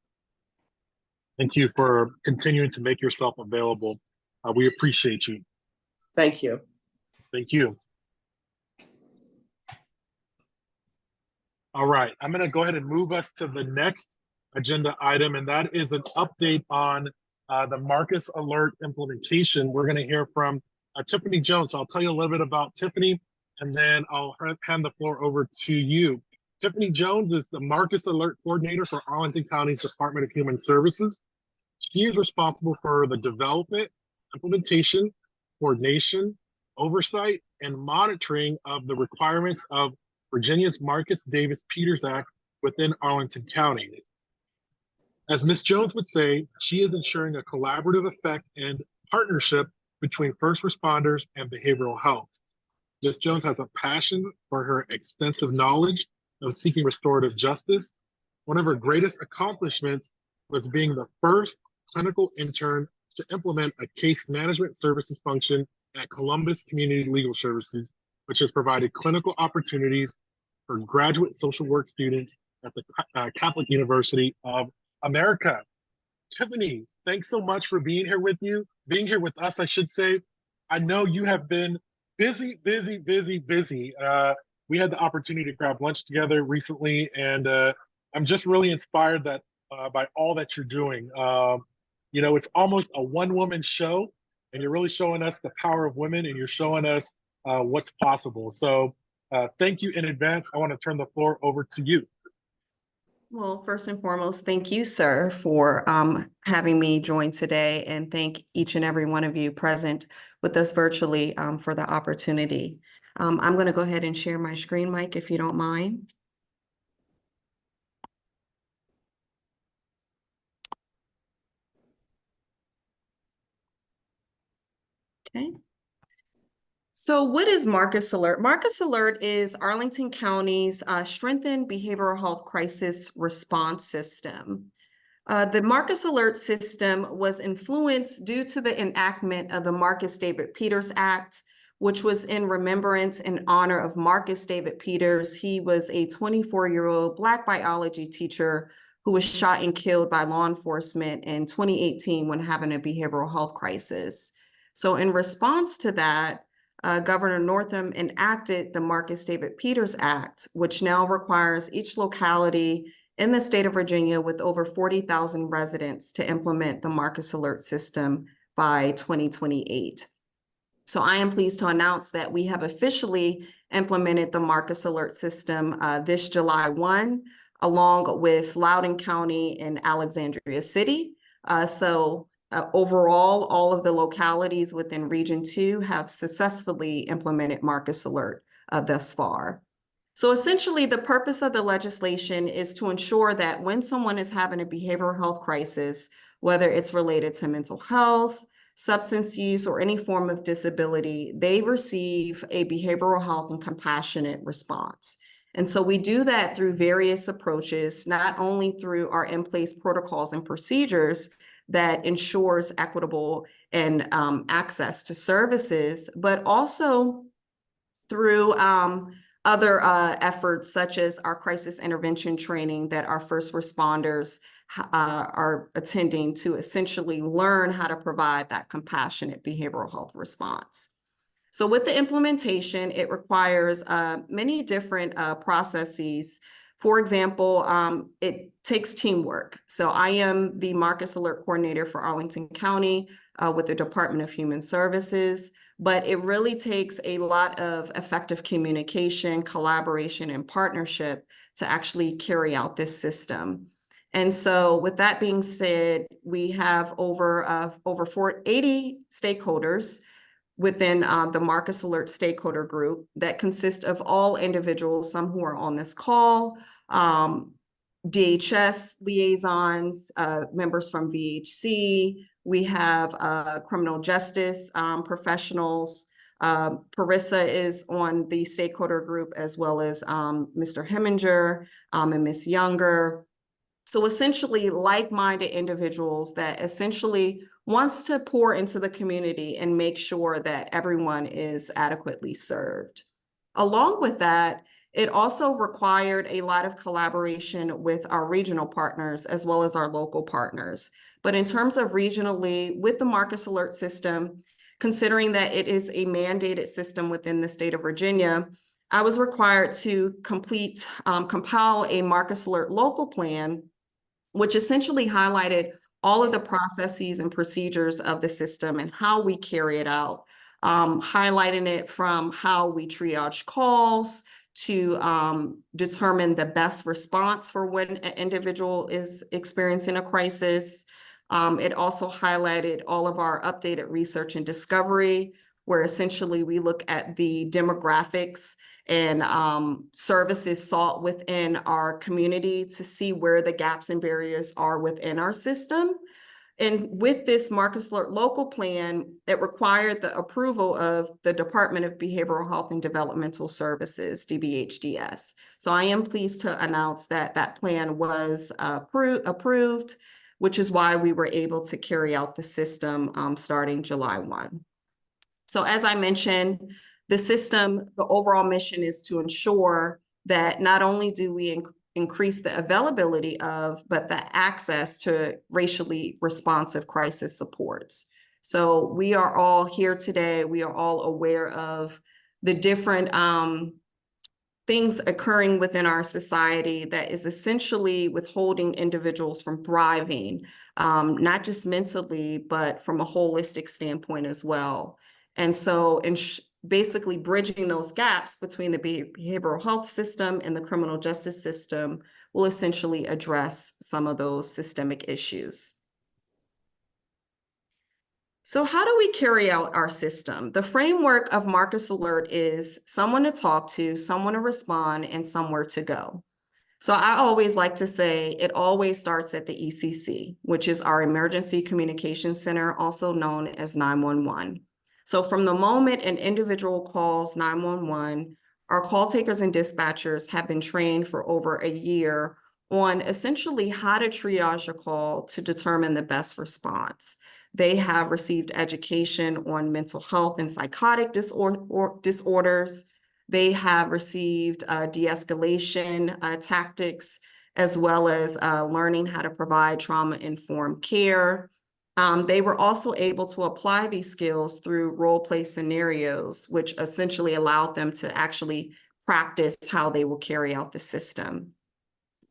Thank you for continuing to make yourself available. We appreciate you. Thank you. Thank you. All right, I'm going to go ahead and move us to the next agenda item, and that is an update on the Marcus Alert implementation. We're going to hear from Tiffany Jones. So I'll tell you a little bit about Tiffany, and then I'll hand the floor over to you. Tiffany Jones is the Marcus Alert Coordinator for Arlington County's Department of Human Services. She is responsible for the development, implementation, coordination, oversight, and monitoring of the requirements of Virginia's Marcus Davis Peters Act within Arlington County. As Ms. Jones would say, she is ensuring a collaborative effect and partnership between first responders and behavioral health. Ms. Jones has a passion for her extensive knowledge of seeking restorative justice. One of her greatest accomplishments was being the first clinical intern to implement a case management services function at Columbus Community Legal Services, which has provided clinical opportunities for graduate social work students at the Catholic University of America. Tiffany, thanks so much for being here with us, I should say. I know you have been busy. We had the opportunity to grab lunch together recently, and I'm just really inspired that by all that you're doing. It's almost a one-woman show, and you're really showing us the power of women, and you're showing us what's possible. So thank you in advance. I want to turn the floor over to you. Well, first and foremost, thank you, sir, for having me join today, and thank each and every one of you present with us virtually for the opportunity. I'm going to go ahead and share my screen, Mike, if you don't mind. Okay. So what is Marcus Alert? Marcus Alert is Arlington County's strengthened behavioral health crisis response system. The Marcus Alert System was influenced due to the enactment of the Marcus David Peters Act, which was in remembrance and honor of Marcus David Peters. He was a 24-year-old Black biology teacher who was shot and killed by law enforcement in 2018 when having a behavioral health crisis. So in response to that, Governor Northam enacted the Marcus David Peters Act, which now requires each locality in the state of Virginia with over 40,000 residents to implement the Marcus Alert System by 2028. So I am pleased to announce that we have officially implemented the Marcus Alert System this July 1, along with Loudoun County and Alexandria City. Overall, all of the localities within Region 2 have successfully implemented Marcus Alert thus far. So essentially, the purpose of the legislation is to ensure that when someone is having a behavioral health crisis, whether it's related to mental health, substance use, or any form of disability, they receive a behavioral health and compassionate response. And so we do that through various approaches, not only through our in-place protocols and procedures that ensures equitable and access to services, but also through other efforts such as our crisis intervention training that our first responders are attending to essentially learn how to provide that compassionate behavioral health response. So with the implementation, it requires many different processes. For example, it takes teamwork. So I am the Marcus Alert Coordinator for Arlington County with the Department of Human Services, but it really takes a lot of effective communication, collaboration, and partnership to actually carry out this system. And so with that being said, we have over 80 stakeholders within the Marcus Alert stakeholder group that consist of all individuals, some who are on this call, DHS liaisons, members from VHC. We have criminal justice professionals. Parissa is on the stakeholder group, as well as Mr. Heminger and Ms. Younger. So essentially like-minded individuals that essentially wants to pour into the community and make sure that everyone is adequately served. Along with that, it also required a lot of collaboration with our regional partners as well as our local partners. But in terms of regionally, with the Marcus Alert System, considering that it is a mandated system within the state of Virginia, I was required to compile a Marcus Alert local plan, which essentially highlighted all of the processes and procedures of the system and how we carry it out, highlighting it from how we triage calls to determine the best response for when an individual is experiencing a crisis. It also highlighted all of our updated research and discovery, where essentially we look at the demographics and services sought within our community to see where the gaps and barriers are within our system. And with this Marcus Alert local plan, it required the approval of the Department of Behavioral Health and Developmental Services, DBHDS. So I am pleased to announce that that plan was approved, which is why we were able to carry out the system starting July 1. So as I mentioned, the system, the overall mission is to ensure that not only do we increase the availability of, but the access to racially responsive crisis supports. So we are all here today. We are all aware of the different things occurring within our society that is essentially withholding individuals from thriving, not just mentally, but from a holistic standpoint as well. And so basically bridging those gaps between the behavioral health system and the criminal justice system will essentially address some of those systemic issues. So how do we carry out our system? The framework of Marcus Alert is someone to talk to, someone to respond, and somewhere to go. So I always like to say it always starts at the ECC, which is our Emergency Communication Center, also known as 911. So from the moment an individual calls 911, our call takers and dispatchers have been trained for over a year on essentially how to triage a call to determine the best response. They have received education on mental health and psychotic disorders. They have received de-escalation tactics, as well as learning how to provide trauma-informed care. They were also able to apply these skills through role-play scenarios, which essentially allowed them to actually practice how they will carry out the system.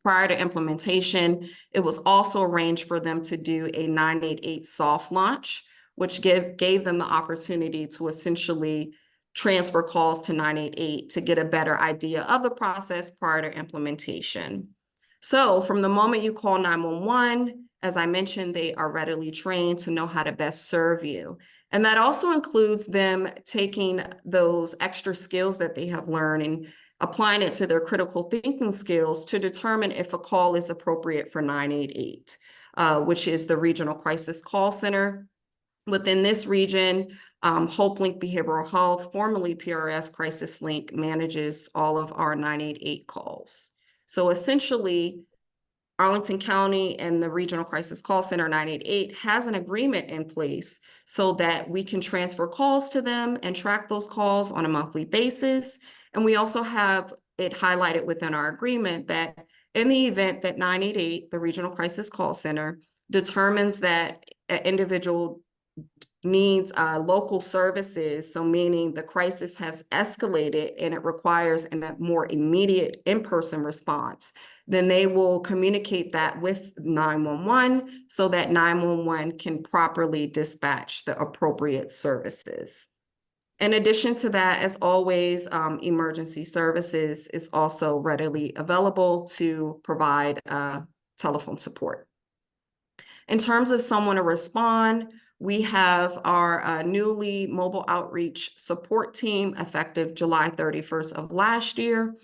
Prior to implementation, it was also arranged for them to do a 988 soft launch, which gave them the opportunity to essentially transfer calls to 988 to get a better idea of the process prior to implementation. So from the moment you call 911, as I mentioned, they are readily trained to know how to best serve you. And that also includes them taking those extra skills that they have learned and applying it to their critical thinking skills to determine if a call is appropriate for 988, which is the Regional Crisis Call Center. Within this region, HopeLink Behavioral Health, formerly PRS Crisis Link, manages all of our 988 calls. So essentially, Arlington County and the Regional Crisis Call Center 988 has an agreement in place so that we can transfer calls to them and track those calls on a monthly basis. And we also have it highlighted within our agreement that in the event that 988, the Regional Crisis Call Center, determines that an individual needs local services, so meaning the crisis has escalated and it requires a more immediate in-person response, then they will communicate that with 911 so that 911 can properly dispatch the appropriate services. In addition to that, as always, emergency services is also readily available to provide telephone support. In terms of someone to respond, we have our newly mobile outreach support team effective July 31st of last year.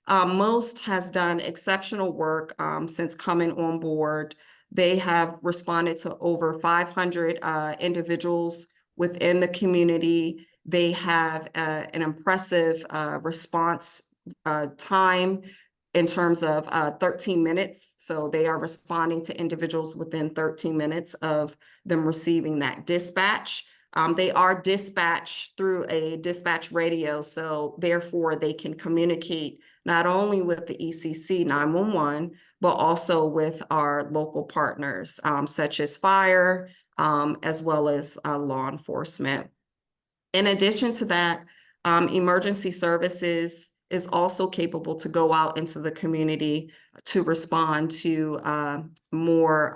Most has done exceptional work since coming on board. They have responded to over 500 individuals within the community. They have an impressive response time in terms of 13 minutes. So they are responding to individuals within 13 minutes of them receiving that dispatch. They are dispatched through a dispatch radio, so therefore they can communicate not only with the ECC 911, but also with our local partners, such as fire, as well as law enforcement. In addition to that, emergency services is also capable to go out into the community to respond to more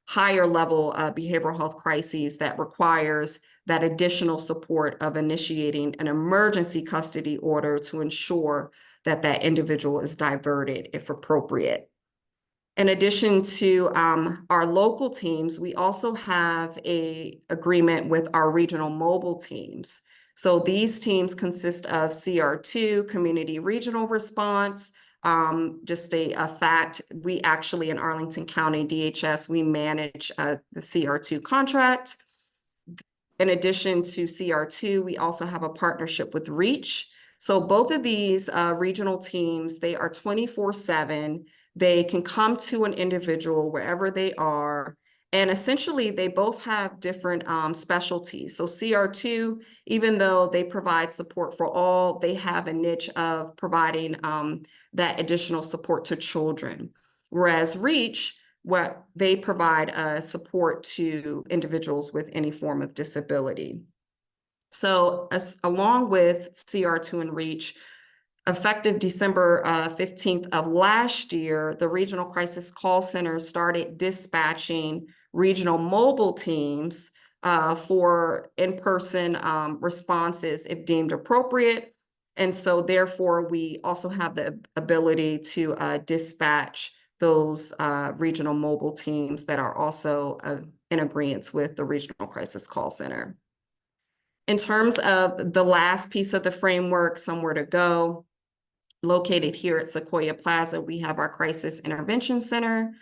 higher level behavioral health crises that requires that additional support of initiating an emergency custody order to ensure that that individual is diverted if appropriate. In addition to our local teams, we also have an agreement with our regional mobile teams. So these teams consist of CR2, Community Regional Response. Just a fact, we actually in Arlington County DHS, we manage the CR2 contract. In addition to CR2, we also have a partnership with REACH. So both of these regional teams, they are 24/7. They can come to an individual wherever they are. And essentially, they both have different specialties. So CR2, even though they provide support for all, they have a niche of providing that additional support to children. Whereas REACH, what they provide support to individuals with any form of disability. So along with CR2 and REACH, effective December 15th of last year, the Regional Crisis Call Center started dispatching regional mobile teams for in-person responses if deemed appropriate. And so therefore, we also have the ability to dispatch those regional mobile teams that are also in agreement with the Regional Crisis Call Center. In terms of the last piece of the framework, somewhere to go, located here at Sequoia Plaza, we have our Crisis Intervention Center,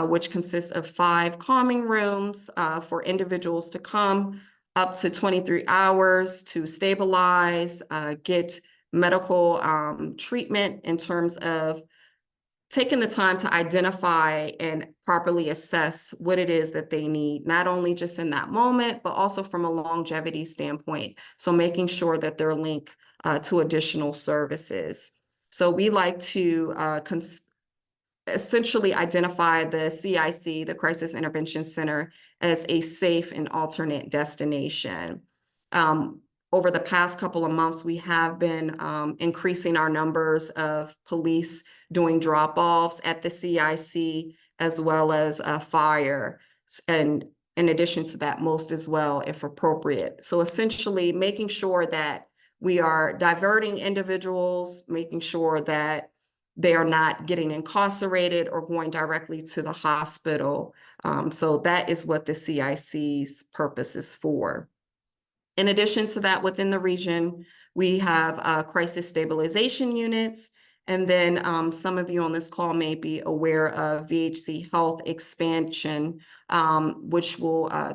which consists of 5 calming rooms for individuals to come up to 23 hours to stabilize, get medical treatment in terms of taking the time to identify and properly assess what it is that they need, not only just in that moment, but also from a longevity standpoint. So making sure that they're linked to additional services. So we like to essentially identify the CIC, the Crisis Intervention Center, as a safe and alternate destination. Over the past couple of months, we have been increasing our numbers of police doing drop-offs at the CIC, as well as fire, and in addition to that, most as well, if appropriate. So essentially making sure that we are diverting individuals, making sure that they are not getting incarcerated or going directly to the hospital. So that is what the CIC's purpose is for. In addition to that, within the region, we have crisis stabilization units. And then some of you on this call may be aware of VHC Health expansion, which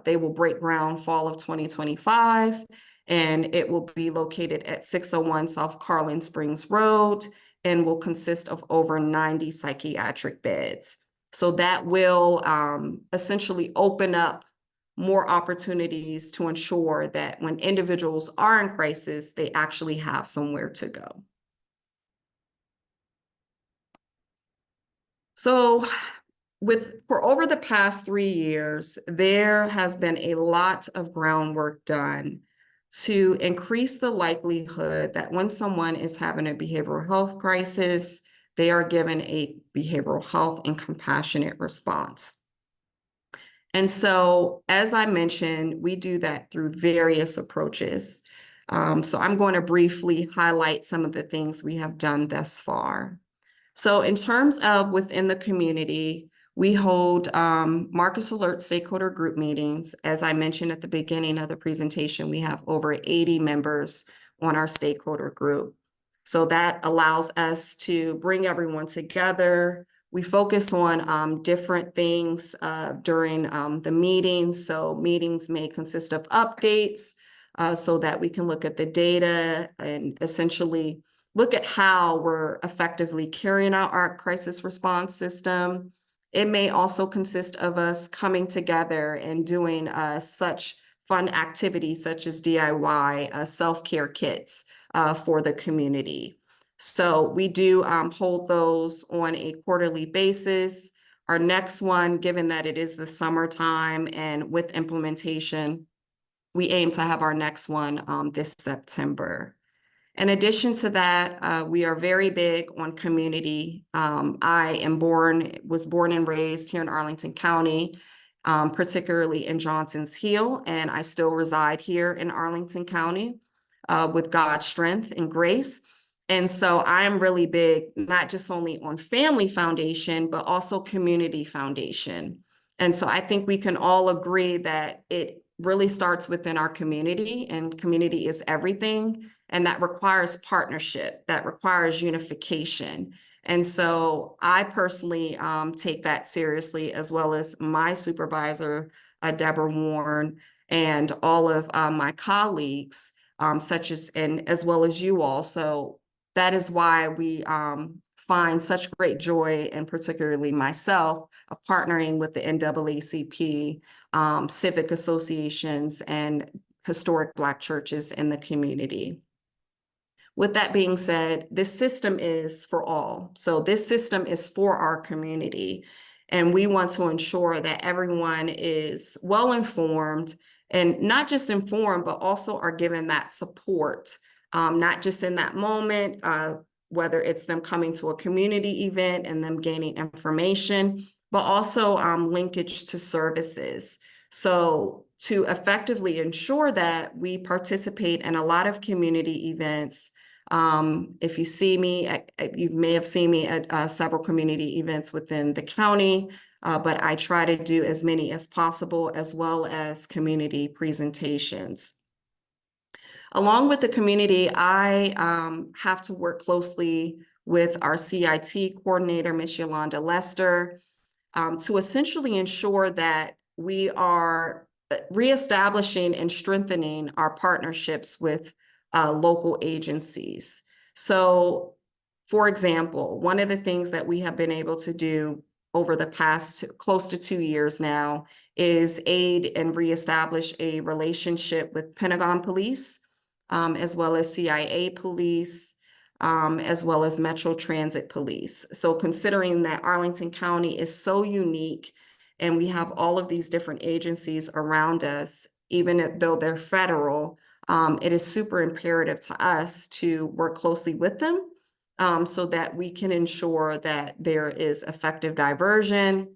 they will break ground fall of 2025. And it will be located at 601 South Carlin Springs Road and will consist of over 90 psychiatric beds. So that will essentially open up more opportunities to ensure that when individuals are in crisis, they actually have somewhere to go. So for over the past 3 years, there has been a lot of groundwork done to increase the likelihood that when someone is having a behavioral health crisis, they are given a behavioral health and compassionate response. And so, as I mentioned, we do that through various approaches. So I'm going to briefly highlight some of the things we have done thus far. So in terms of within the community, we hold Marcus Alert stakeholder group meetings. As I mentioned at the beginning of the presentation, we have over 80 members on our stakeholder group. So that allows us to bring everyone together. We focus on different things during the meetings. So meetings may consist of updates so that we can look at the data and essentially look at how we're effectively carrying out our crisis response system. It may also consist of us coming together and doing such fun activities such as DIY self-care kits for the community. So we do hold those on a quarterly basis. Our next one, given that it is the summertime and with implementation, we aim to have our next one this September. In addition to that, we are very big on community. I was born and raised here in Arlington County, particularly in Johnson's Hill, and I still reside here in Arlington County with God's strength and grace. And so I am really big, not just only on family foundation, but also community foundation. And so I think we can all agree that it really starts within our community, and community is everything. And that requires partnership, that requires unification. And so I personally take that seriously, as well as my supervisor, Deborah Warren, and all of my colleagues, as well as you all. So that is why we find such great joy, and particularly myself, of partnering with the NAACP, civic associations, and historic Black churches in the community. With that being said, this system is for all. So this system is for our community. And we want to ensure that everyone is well informed, and not just informed, but also are given that support, not just in that moment, whether it's them coming to a community event and them gaining information, but also linkage to services. So to effectively ensure that we participate in a lot of community events. If you see me, you may have seen me at several community events within the county, but I try to do as many as possible, as well as community presentations. Along with the community, I have to work closely with our CIT coordinator, Ms. Yolanda Lester, to essentially ensure that we are reestablishing and strengthening our partnerships with local agencies. So For example, one of the things that we have been able to do over the past close to 2 years now is aid and reestablish a relationship with Pentagon Police, as well as CIA Police, as well as Metro Transit Police. So considering that Arlington County is so unique and we have all of these different agencies around us, even though they're federal, it is super imperative to us to work closely with them so that we can ensure that there is effective diversion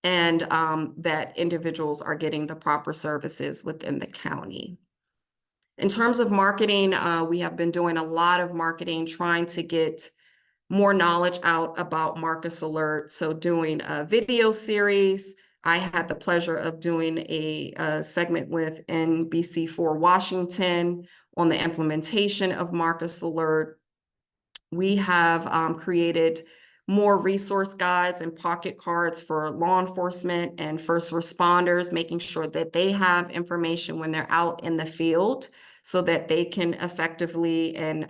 and that individuals are getting the proper services within the county. In terms of marketing, we have been doing a lot of marketing, trying to get more knowledge out about Marcus Alert. So doing a video series. I had the pleasure of doing a segment with NBC4 Washington on the implementation of Marcus Alert. We have created more resource guides and pocket cards for law enforcement and first responders, making sure that they have information when they're out in the field so that they can effectively and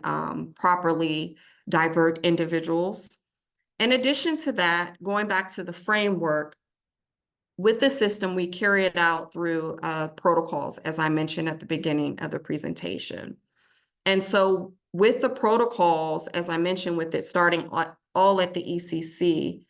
properly divert individuals. In addition to that, going back to the framework, with the system, we carry it out through protocols, as I mentioned at the beginning of the presentation. And so with the protocols, as I mentioned, with it starting all at the ECC,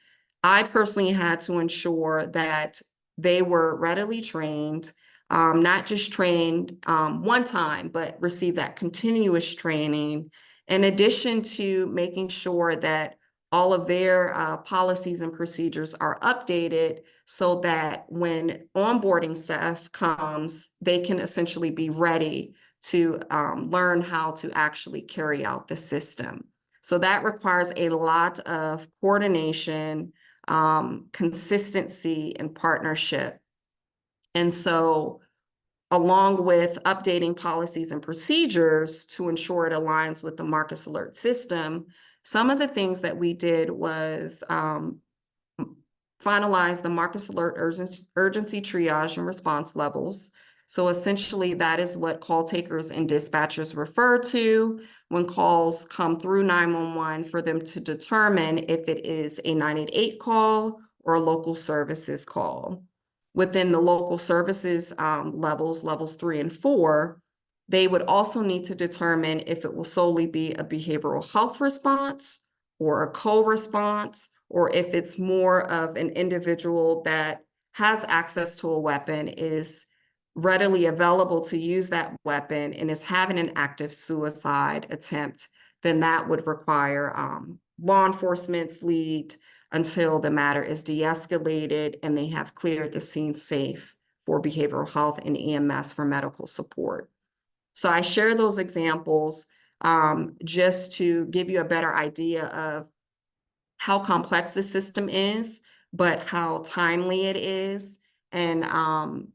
I personally had to ensure that they were readily trained, not just trained one time, but receive that continuous training, in addition to making sure that all of their policies and procedures are updated so that when onboarding staff comes, they can essentially be ready to learn how to actually carry out the system. So that requires a lot of coordination, consistency, and partnership. And so along with updating policies and procedures to ensure it aligns with the Marcus Alert system, some of the things that we did was finalize the Marcus Alert urgency triage and response levels. So essentially that is what call takers and dispatchers refer to when calls come through 911 for them to determine if it is a 988 call or a local services call. Within the local services levels 3 and 4, they would also need to determine if it will solely be a behavioral health response or a co-response, or if it's more of an individual that has access to a weapon, is readily available to use that weapon, and is having an active suicide attempt, then that would require law enforcement's lead until the matter is de-escalated and they have cleared the scene safe for behavioral health and EMS for medical support. So I share those examples just to give you a better idea of how complex the system is, but how timely it is, and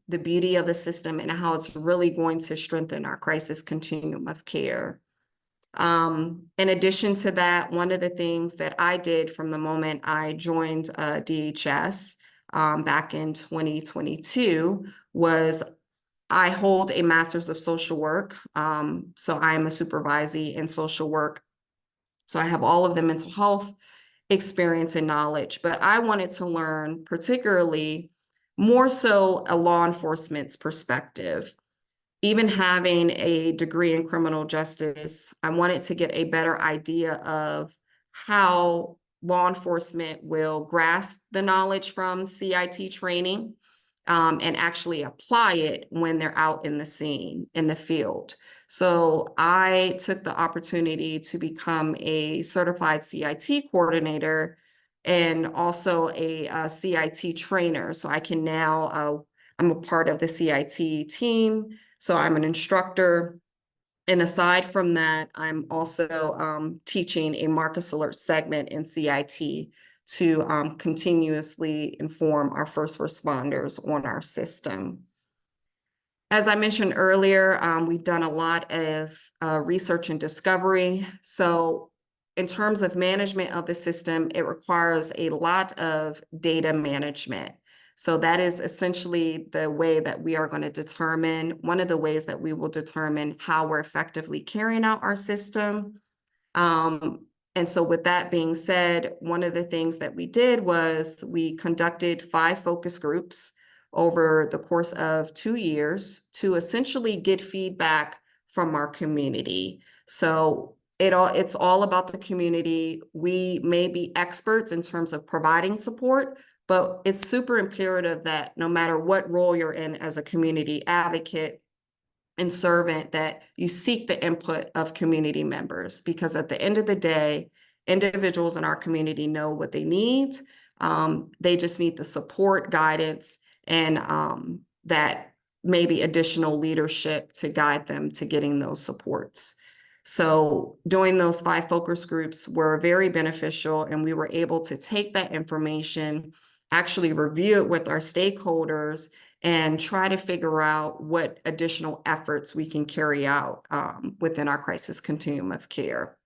the beauty of the system and how it's really going to strengthen our crisis continuum of care. In addition to that, one of the things that I did from the moment I joined DHS back in 2022 was I hold a master's of social work. So I am a supervisee in social work. So I have all of the mental health experience and knowledge, but I wanted to learn particularly more so a law enforcement's perspective. Even having a degree in criminal justice, I wanted to get a better idea of how law enforcement will grasp the knowledge from CIT training and actually apply it when they're out in the scene, in the field. So I took the opportunity to become a certified CIT coordinator and also a CIT trainer. So I can now, I'm a part of the CIT team. So I'm an instructor. And aside from that, I'm also teaching a Marcus Alert segment in CIT to continuously inform our first responders on our system. As I mentioned earlier, we've done a lot of research and discovery. So in terms of management of the system, it requires a lot of data management. So that is essentially the way that we are going to determine, one of the ways that we will determine how we're effectively carrying out our system. And so with that being said, one of the things that we did was we conducted 5 focus groups over the course of 2 years to essentially get feedback from our community. So it's all about the community. We may be experts in terms of providing support, but it's super imperative that no matter what role you're in as a community advocate and servant, that you seek the input of community members, because at the end of the day, individuals in our community know what they need. They just need the support, guidance, and that maybe additional leadership to guide them to getting those supports. So doing those 5 focus groups were very beneficial, and we were able to take that information, actually review it with our stakeholders, and try to figure out what additional efforts we can carry out within our crisis continuum of care.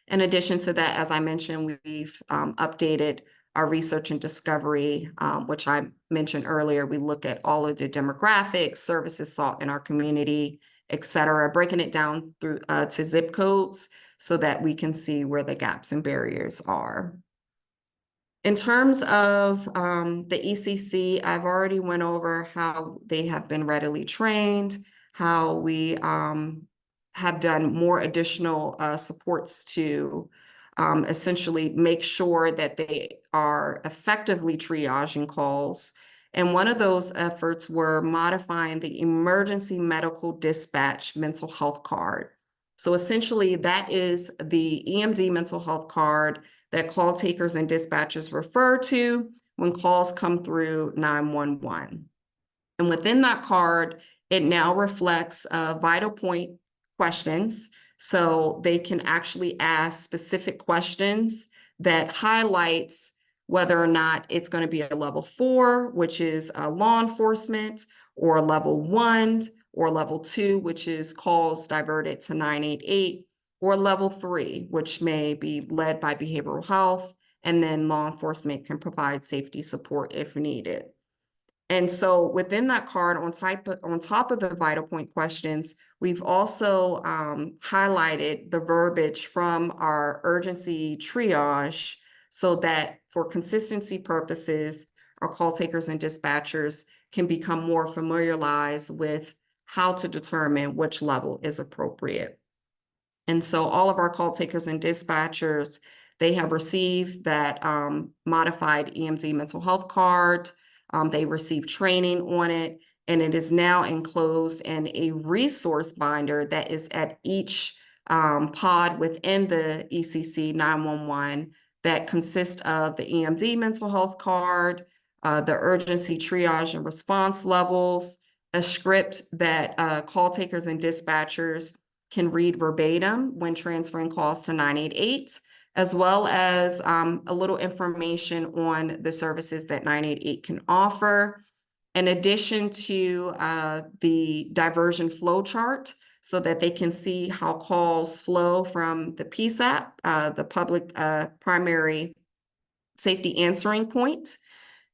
In addition to that, as I mentioned, we've updated our research and discovery, which I mentioned earlier. We look at all of the demographics, services sought in our community, et cetera, breaking it down through to zip codes so that we can see where the gaps and barriers are. In terms of the ECC, I've already went over how they have been readily trained, how we have done more additional supports to essentially make sure that they are effectively triaging calls. And one of those efforts were modifying the emergency medical dispatch mental health card. So essentially that is the EMD mental health card that call takers and dispatchers refer to when calls come through 911. And within that card, it now reflects vital point questions. So they can actually ask specific questions that highlights whether or not it's going to be a level 4, which is law enforcement, or a level 1, or level 2, which is calls diverted to 988, or level 3, which may be led by behavioral health, and then law enforcement can provide safety support if needed. And so within that card, on top of the vital point questions, we've also highlighted the verbiage from our urgency triage so that for consistency purposes, our call takers and dispatchers can become more familiarized with how to determine which level is appropriate. And so all of our call takers and dispatchers, they have received that modified EMD mental health card. They received training on it, and it is now enclosed in a resource binder that is at each pod within the ECC 911 that consists of the EMD mental health card, the urgency triage and response levels, a script that call takers and dispatchers can read verbatim when transferring calls to 988, as well as a little information on the services that 988 can offer, in addition to the diversion flow chart so that they can see how calls flow from the PSAP, the public primary safety answering point,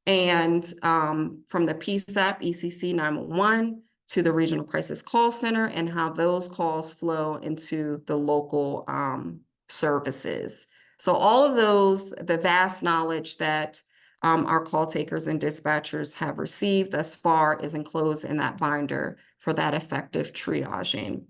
and from the PSAP ECC 911 to the regional crisis call center, and how those calls flow into the local services. So all of those, the vast knowledge that our call takers and dispatchers have received thus far is enclosed in that binder for that effective triaging.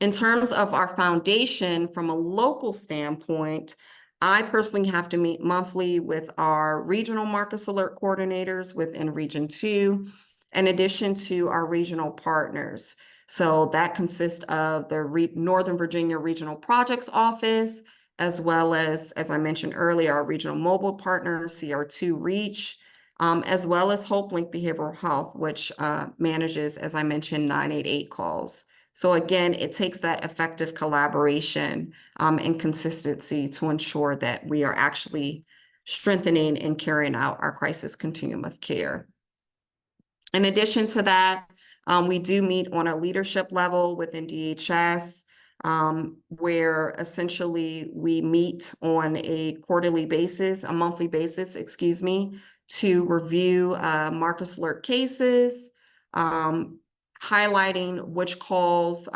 In terms of our foundation from a local standpoint, I personally have to meet monthly with our regional Marcus Alert coordinators within Region 2, in addition to our regional partners. So that consists of the Northern Virginia Regional Projects Office, as well as I mentioned earlier, our regional mobile partners, CR2 Reach, as well as HopeLink Behavioral Health, which manages, as I mentioned, 988 calls. So again, it takes that effective collaboration and consistency to ensure that we are actually strengthening and carrying out our crisis continuum of care. In addition to that, we do meet on a leadership level within DHS, where essentially we meet on a quarterly basis, a monthly basis, excuse me, to review Marcus Alert cases, highlighting which calls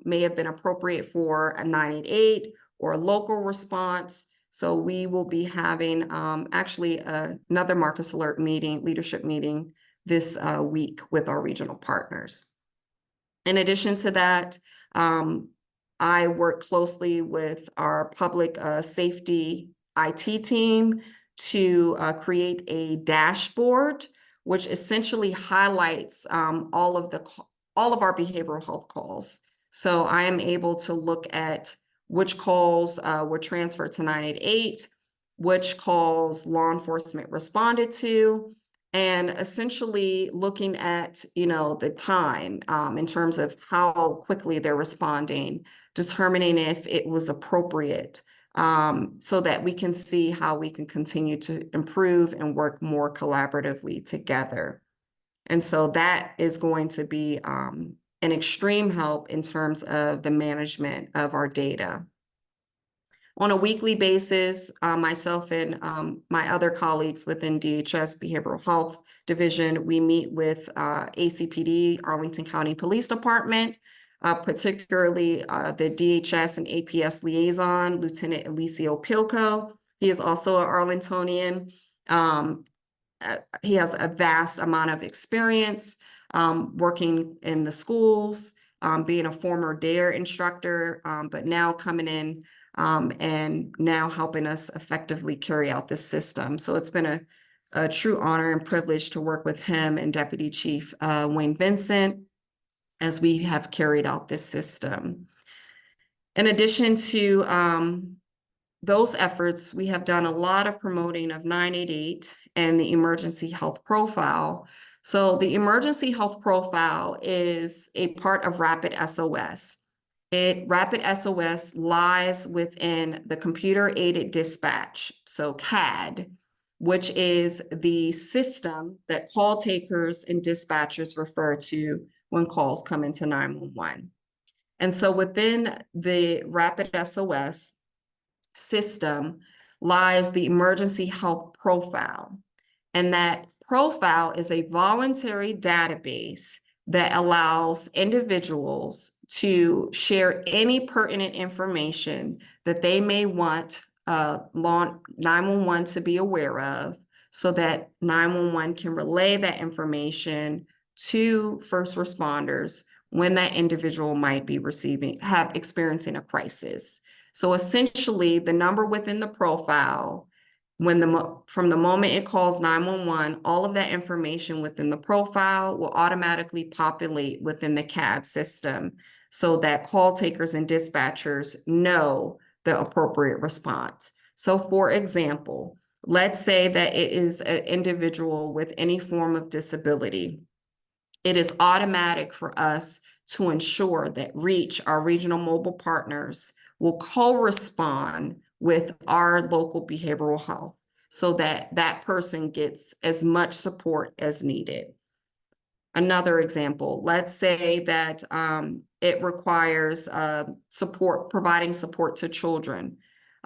may have been appropriate for a 988 or a local response. So we will be having actually another Marcus Alert meeting, leadership meeting this week with our regional partners. In addition to that, I work closely with our public safety IT team to create a dashboard, which essentially highlights all of our behavioral health calls. So I am able to look at which calls were transferred to 988, which calls law enforcement responded to, and essentially looking at, the time in terms of how quickly they're responding, determining if it was appropriate, so that we can see how we can continue to improve and work more collaboratively together. And so that is going to be an extreme help in terms of the management of our data. On a weekly basis, myself and my other colleagues within DHS Behavioral Health Division, we meet with ACPD, Arlington County Police Department, particularly the DHS and APS liaison, Lieutenant Eliseo Pilco. He is also an Arlingtonian. He has a vast amount of experience working in the schools, being a former DARE instructor, but now coming in and now helping us effectively carry out this system. So it's been a true honor and privilege to work with him and Deputy Chief Wayne Vincent as we have carried out this system. In addition to those efforts, we have done a lot of promoting of 988 and the emergency health profile. So the emergency health profile is a part of Rapid SOS. Rapid SOS lies within the computer-aided dispatch, so CAD, which is the system that call takers and dispatchers refer to when calls come into 911. And so within the Rapid SOS system lies the emergency health profile. And that profile is a voluntary database that allows individuals to share any pertinent information that they may want 911 to be aware of, so that 911 can relay that information to first responders when that individual might be experiencing a crisis. So essentially, the number within the profile, from the moment it calls 911, all of that information within the profile will automatically populate within the CAD system, so that call takers and dispatchers know the appropriate response. So for example, let's say that it is an individual with any form of disability. It is automatic for us to ensure that REACH, our regional mobile partners, will co-respond with our local behavioral health so that that person gets as much support as needed. Another example, let's say that it requires providing support to children.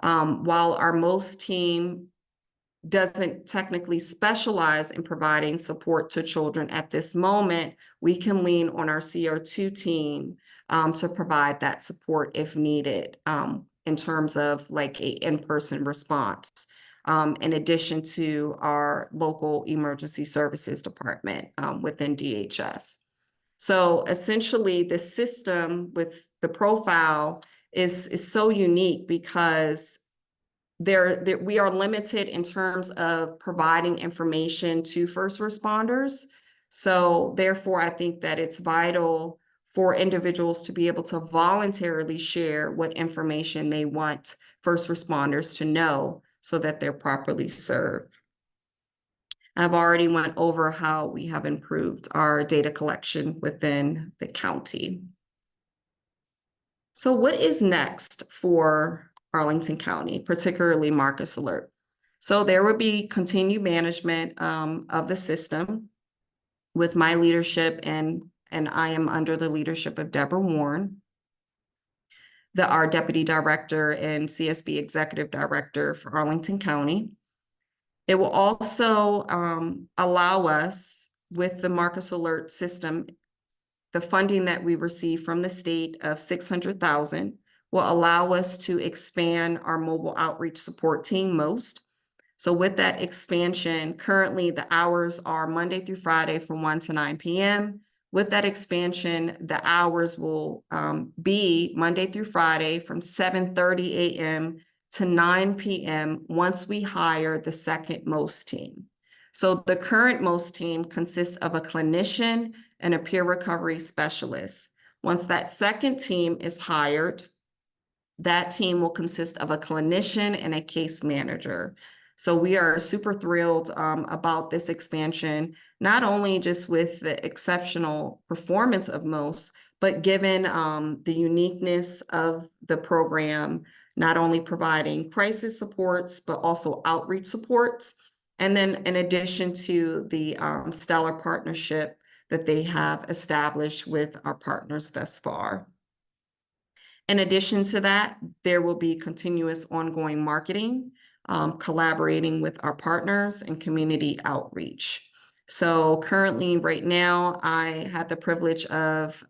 While our MOST team doesn't technically specialize in providing support to children at this moment, we can lean on our CR2 team to provide that support if needed, in terms of like a in-person response, in addition to our local emergency services department within DHS. So essentially, the system with the profile is so unique because we are limited in terms of providing information to first responders. So therefore, I think that it's vital for individuals to be able to voluntarily share what information they want first responders to know so that they're properly served. I've already went over how we have improved our data collection within the county. So what is next for Arlington County, particularly Marcus Alert? So there will be continued management of the system with my leadership, and I am under the leadership of Deborah Warren, our Deputy Director and CSB Executive Director for Arlington County. It will also allow us, with the Marcus Alert system, the funding that we receive from the state of $600,000 will allow us to expand our mobile outreach support team most. So with that expansion, currently the hours are Monday through Friday from 1 to 9 p.m. With that expansion, the hours will be Monday through Friday from 7:30 a.m. to 9 p.m. once we hire the second most team. So the current most team consists of a clinician and a peer recovery specialist. Once that second team is hired, that team will consist of a clinician and a case manager. So we are super thrilled about this expansion, not only just with the exceptional performance of most, but given the uniqueness of the program, not only providing crisis supports, but also outreach supports. And then in addition to the stellar partnership that they have established with our partners thus far. In addition to that, there will be continuous ongoing marketing, collaborating with our partners and community outreach. So currently right now, I had the privilege of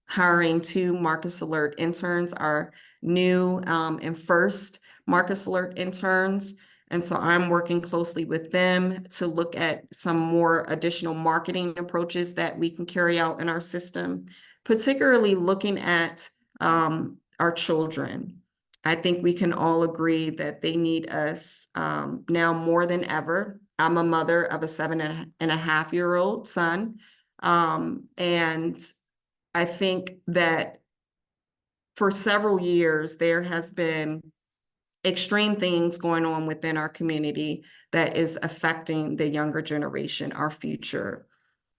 hiring 2 Marcus Alert interns, our new and first Marcus Alert interns. And so I'm working closely with them to look at some more additional marketing approaches that we can carry out in our system, particularly looking at our children. I think we can all agree that they need us now more than ever. I'm a mother of a 7.5-year-old son. And I think that for several years, there has been extreme things going on within our community that is affecting the younger generation, our future.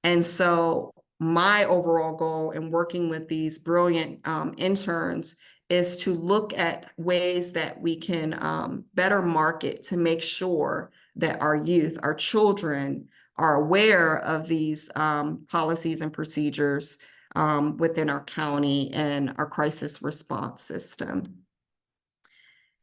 And so my overall goal in working with these brilliant interns is to look at ways that we can better market to make sure that our youth, our children, are aware of these policies and procedures within our county and our crisis response system.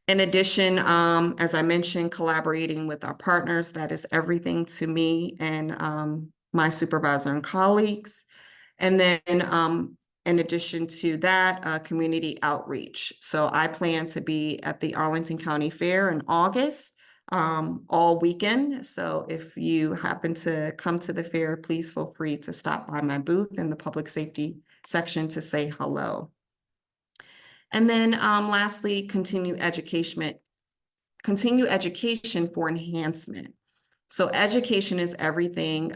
In addition, as I mentioned, collaborating with our partners, that is everything to me and my supervisor and colleagues. And then in addition to that, community outreach. So I plan to be at the Arlington County Fair in August all weekend. So if you happen to come to the fair, please feel free to stop by my booth in the public safety section to say hello. And then lastly, continue education for enhancement. So education is everything,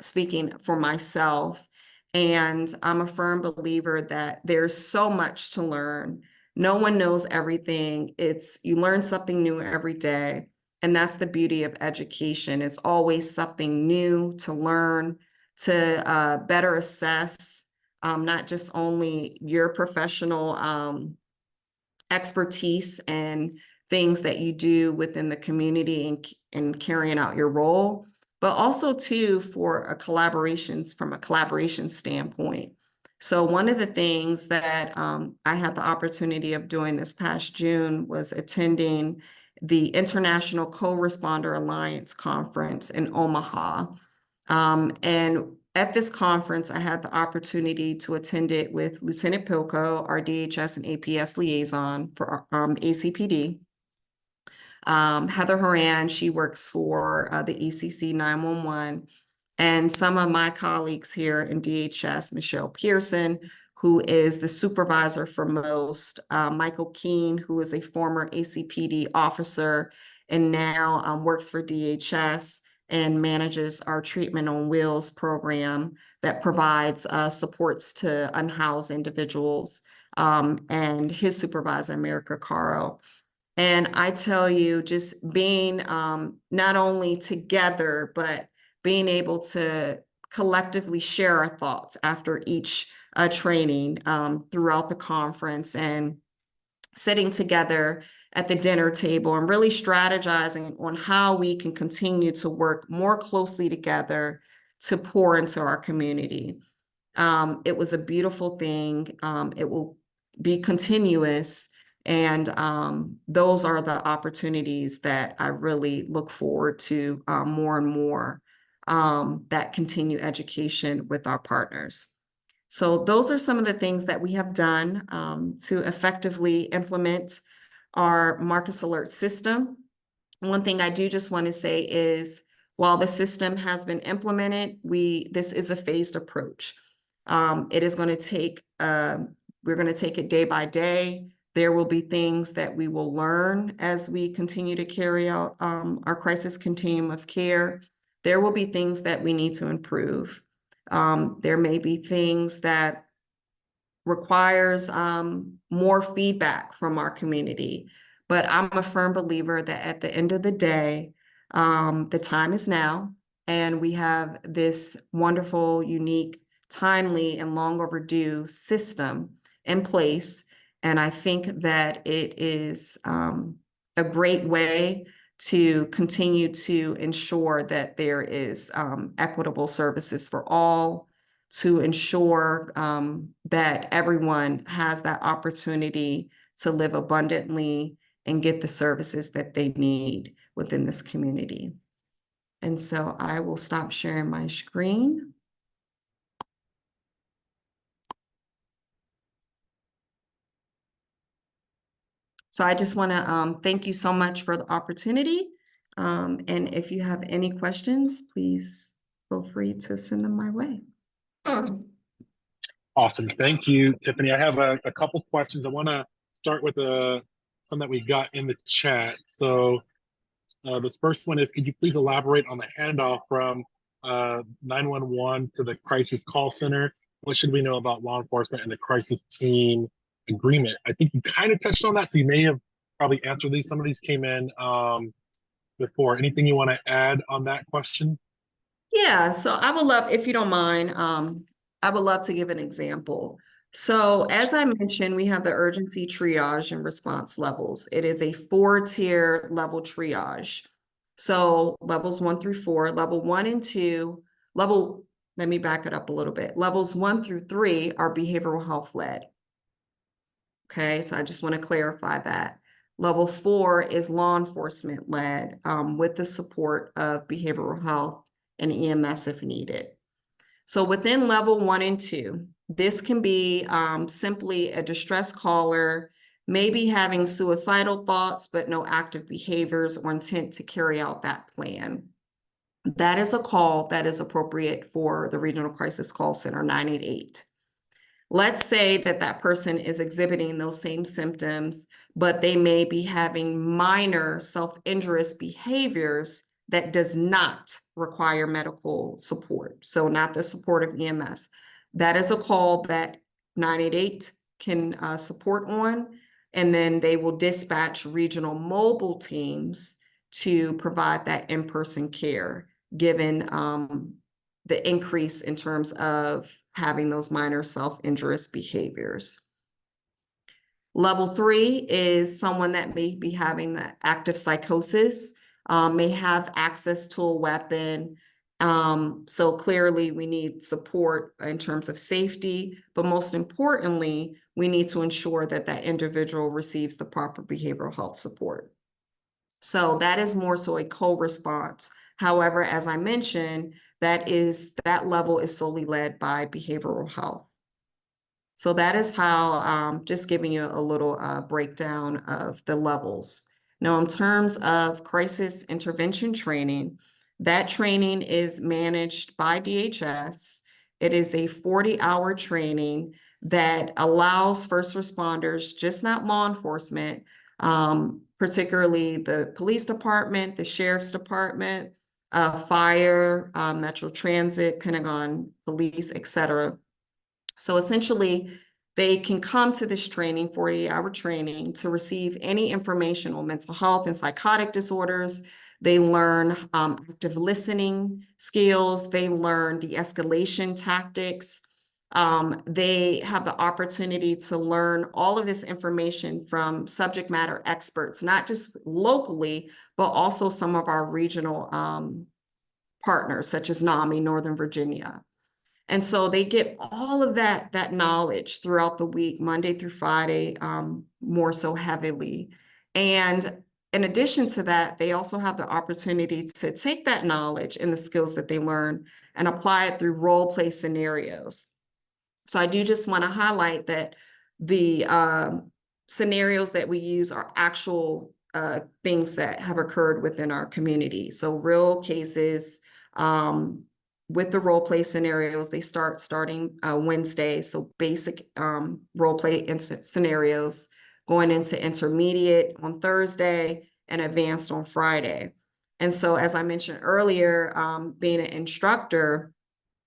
speaking for myself, and I'm a firm believer that there's so much to learn. No one knows everything. You learn something new every day, and that's the beauty of education. It's always something new to learn, to better assess not just only your professional expertise and things that you do within the community and carrying out your role, but also too from a collaboration standpoint. So one of the things that I had the opportunity of doing this past June was attending the International Co-Responder Alliance Conference in Omaha. And at this conference, I had the opportunity to attend it with Lieutenant Pilko, our DHS and APS liaison for ACPD. Heather Horan, she works for the ECC 911. And some of my colleagues here in DHS, Michelle Pearson, who is the supervisor for most, Michael Keene, who is a former ACPD officer and now works for DHS and manages our Treatment on Wheels program that provides supports to unhoused individuals, and his supervisor, America Caro. And I tell you, just being not only together, but being able to collectively share our thoughts after each training throughout the conference and sitting together at the dinner table and really strategizing on how we can continue to work more closely together to pour into our community. It was a beautiful thing. It will be continuous. And those are the opportunities that I really look forward to more and more, that continue education with our partners. So those are some of the things that we have done to effectively implement our Marcus Alert system. One thing I do just want to say is, while the system has been implemented, this is a phased approach. It is going to take, we're going to take it day by day. There will be things that we will learn as we continue to carry out our crisis continuum of care. There will be things that we need to improve. There may be things that requires more feedback from our community. But I'm a firm believer that at the end of the day, the time is now, and we have this wonderful, unique, timely, and long overdue system in place. And I think that it is a great way to continue to ensure that there is equitable services for all, to ensure that everyone has that opportunity to live abundantly and get the services that they need within this community. And so I will stop sharing my screen. So I just want to thank you so much for the opportunity. And if you have any questions, please feel free to send them my way. Awesome. Thank you, Tiffany. I have a couple questions. I want to start with some that we got in the chat. So this first one is, could you please elaborate on the handoff from 911 to the crisis call center? What should we know about law enforcement and the crisis team agreement? I think you kind of touched on that, so you may have probably answered these. Some of these came in before. Anything you want to add on that question? Yeah, so I would love, if you don't mind, I would love to give an example. So as I mentioned, we have the urgency triage and response levels. It is a 4-tier level triage. So levels 1 through 4, level 1 and 2, let me back it up a little bit. Levels 1 through 3 are behavioral health led. Okay, so I just want to clarify that. Level 4 is law enforcement led with the support of behavioral health and EMS if needed. So within level 1 and 2, this can be simply a distress caller, maybe having suicidal thoughts, but no active behaviors or intent to carry out that plan. That is a call that is appropriate for the Regional Crisis Call Center 988. Let's say that that person is exhibiting those same symptoms, but they may be having minor self-injurious behaviors that does not require medical support. So not the support of EMS. That is a call that 988 can support on, and then they will dispatch regional mobile teams to provide that in-person care, given the increase in terms of having those minor self-injurious behaviors. Level 3 is someone that may be having the active psychosis, may have access to a weapon. So clearly we need support in terms of safety, but most importantly, we need to ensure that that individual receives the proper behavioral health support. So that is more so a co-response. However, as I mentioned, that level is solely led by behavioral health. So that is how, just giving you a little breakdown of the levels. Now, in terms of crisis intervention training, that training is managed by DHS. It is a 40-hour training that allows first responders, just not law enforcement, particularly the police department, the sheriff's department, fire, Metro Transit, Pentagon Police, etc. So essentially, they can come to this training, 40-hour training, to receive any information on mental health and psychotic disorders. They learn active listening skills. They learn de-escalation tactics. They have the opportunity to learn all of this information from subject matter experts, not just locally, but also some of our regional partners, such as NAMI, Northern Virginia. And so they get all of that knowledge throughout the week, Monday through Friday, more so heavily. And in addition to that, they also have the opportunity to take that knowledge and the skills that they learn and apply it through role play scenarios. So I do just want to highlight that the scenarios that we use are actual things that have occurred within our community. So real cases with the role play scenarios, they starting Wednesday. So basic role play scenarios going into intermediate on Thursday and advanced on Friday. And so, as I mentioned earlier, being an instructor,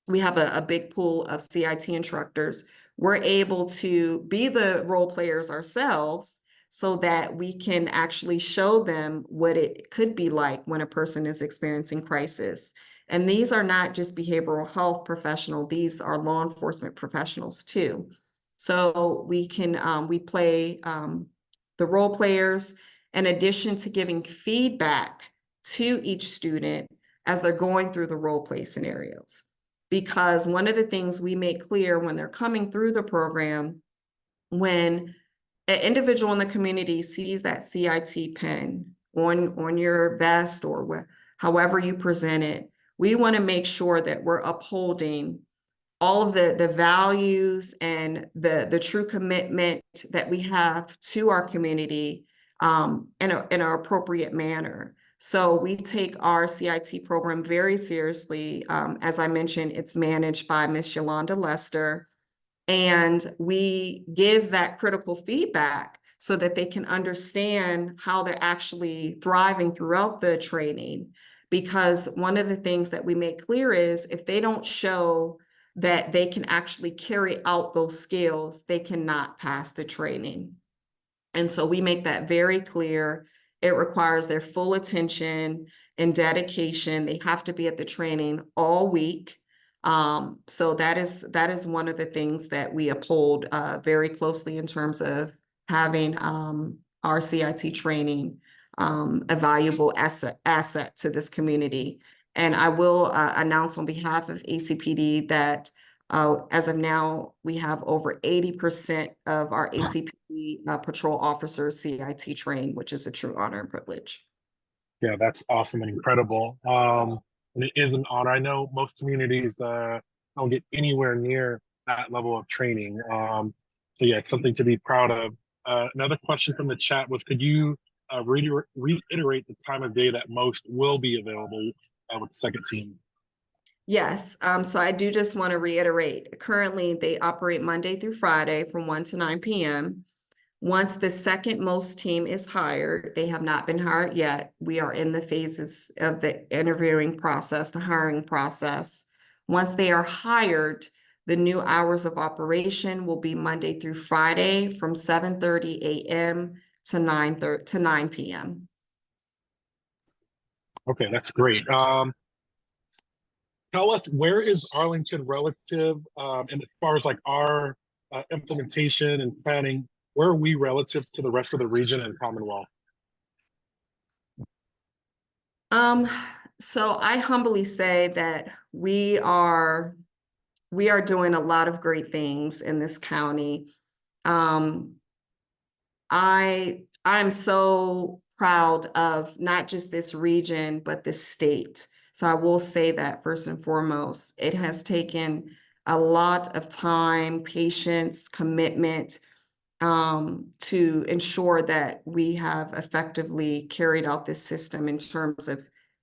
we have a big pool of CIT instructors. We're able to be the role players ourselves so that we can actually show them what it could be like when a person is experiencing crisis. And these are not just behavioral health professionals, these are law enforcement professionals too. So we can, we play the role players in addition to giving feedback to each student as they're going through the role play scenarios. Because one of the things we make clear when they're coming through the program, when an individual in the community sees that CIT pin on your vest or however you present it, we want to make sure that we're upholding all of the values and the true commitment that we have to our community in an appropriate manner. So we take our CIT program very seriously. As I mentioned, it's managed by Miss Yolanda Lester, and we give that critical feedback so that they can understand how they're actually thriving throughout the training. Because one of the things that we make clear is if they don't show that they can actually carry out those skills, they cannot pass the training. And so we make that very clear. It requires their full attention and dedication. They have to be at the training all week. So that is one of the things that we uphold very closely in terms of having our CIT training a valuable asset to this community. And I will announce on behalf of ACPD that as of now, we have over 80% of our ACPD patrol officers CIT trained, which is a true honor and privilege. Yeah, that's awesome and incredible. And it is an honor. I know most communities don't get anywhere near that level of training. So yeah, it's something to be proud of. Another question from the chat was, could you reiterate the time of day that most will be available with the second team? Yes, so I do just want to reiterate, currently they operate Monday through Friday from 1 to 9 p.m. Once the second most team is hired, they have not been hired yet. We are in the phases of the interviewing process, the hiring process. Once they are hired, the new hours of operation will be Monday through Friday from 7:30 a.m. to 9 p.m. Okay, that's great. Tell us, where is Arlington relative, and as far as like our implementation and planning, where are we relative to the rest of the region and Commonwealth? So I humbly say that we are doing a lot of great things in this county. I'm so proud of not just this region, but this state. So I will say that first and foremost, it has taken a lot of time, patience, commitment to ensure that we have effectively carried out this system in terms of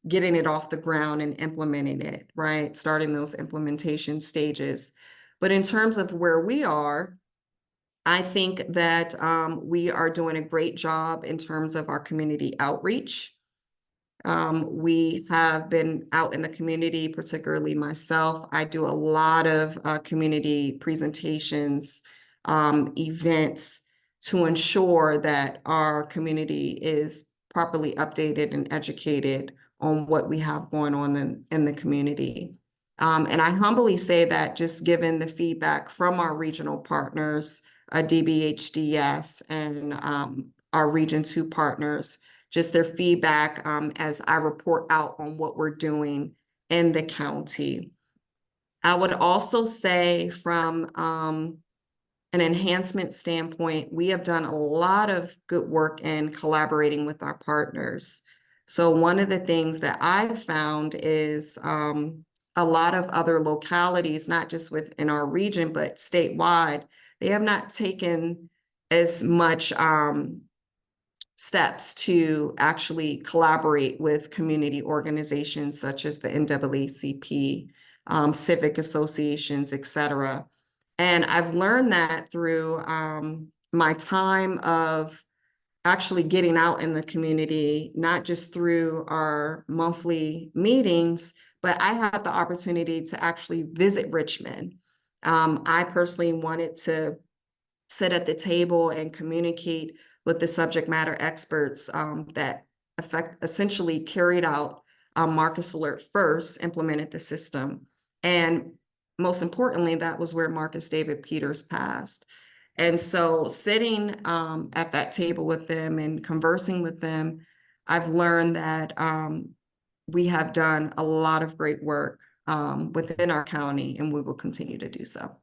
getting it off the ground and implementing it, right? Starting those implementation stages. But in terms of where we are, I think that we are doing a great job in terms of our community outreach. We have been out in the community, particularly myself. I do a lot of community presentations, events to ensure that our community is properly updated and educated on what we have going on in the community. And I humbly say that just given the feedback from our regional partners, DBHDS and our Region 2 partners, just their feedback as I report out on what we're doing in the county. I would also say from an enhancement standpoint, we have done a lot of good work in collaborating with our partners. So one of the things that I've found is a lot of other localities, not just within our region, but statewide, they have not taken as much steps to actually collaborate with community organizations such as the NAACP, civic associations, et cetera. And I've learned that through my time of actually getting out in the community, not just through our monthly meetings, but I had the opportunity to actually visit Richmond. I personally wanted to sit at the table and communicate with the subject matter experts that essentially carried out Marcus Alert first, implemented the system. And most importantly, that was where Marcus David Peters passed. And so sitting at that table with them and conversing with them, I've learned that we have done a lot of great work within our county, and we will continue to do so.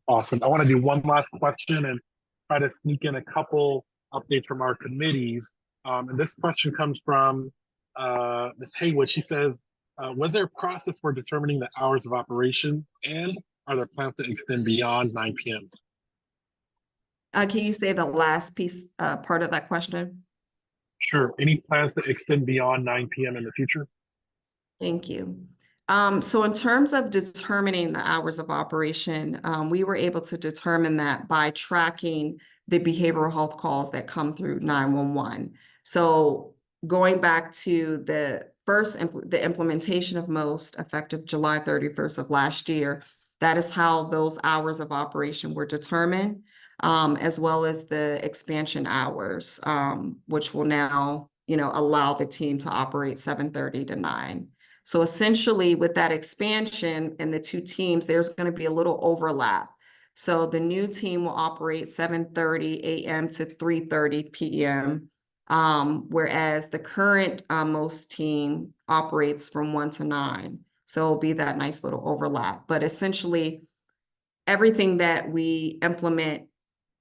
Awesome. I want to do one last question and try to sneak in a couple updates from our committees. And this question comes from Ms. Haywood. She says, was there a process for determining the hours of operation, and are there plans to extend beyond 9 p.m.? Can you say the last piece, part of that question? Sure. Any plans to extend beyond 9 p.m. in the future? Thank you. So in terms of determining the hours of operation, we were able to determine that by tracking the behavioral health calls that come through 911. So going back to the implementation of MOST effective July 31st of last year, that is how those hours of operation were determined, as well as the expansion hours, which will now, allow the team to operate 7:30 to 9. So essentially with that expansion and the two teams, there's going to be a little overlap. So the new team will operate 7:30 a.m. to 3:30 p.m. Whereas the current MOST team operates from 1 to 9. So it'll be that nice little overlap. But essentially everything that we implement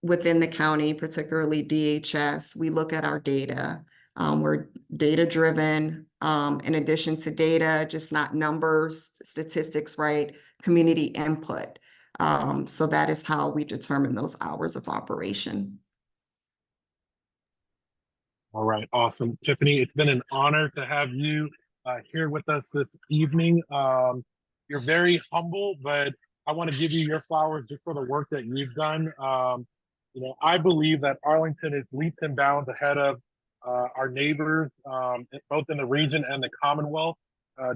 within the county, particularly DHS, we look at our data. We're data driven, in addition to data, just not numbers, statistics, right? Community input. So that is how we determine those hours of operation. All right, awesome. Tiffany, it's been an honor to have you here with us this evening. You're very humble, but I want to give you your flowers just for the work that you've done. I believe that Arlington is leaps and bounds ahead of our neighbors, both in the region and the Commonwealth,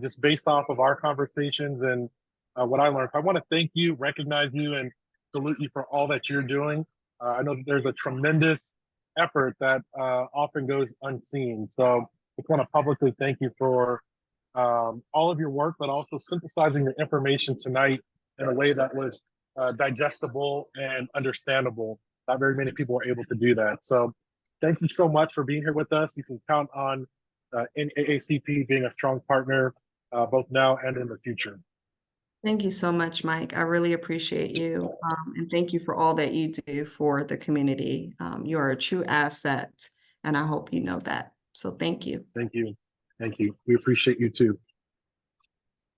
just based off of our conversations and what I learned. So I want to thank you, recognize you, and salute you for all that you're doing. I know that there's a tremendous effort that often goes unseen. So I just want to publicly thank you for all of your work, but also synthesizing the information tonight in a way that was digestible and understandable. Not very many people were able to do that. So thank you so much for being here with us. You can count on NAACP being a strong partner, both now and in the future. Thank you so much, Mike. I really appreciate you. And thank you for all that you do for the community. You are a true asset, and I hope you know that. So thank you. Thank you. Thank you. We appreciate you too.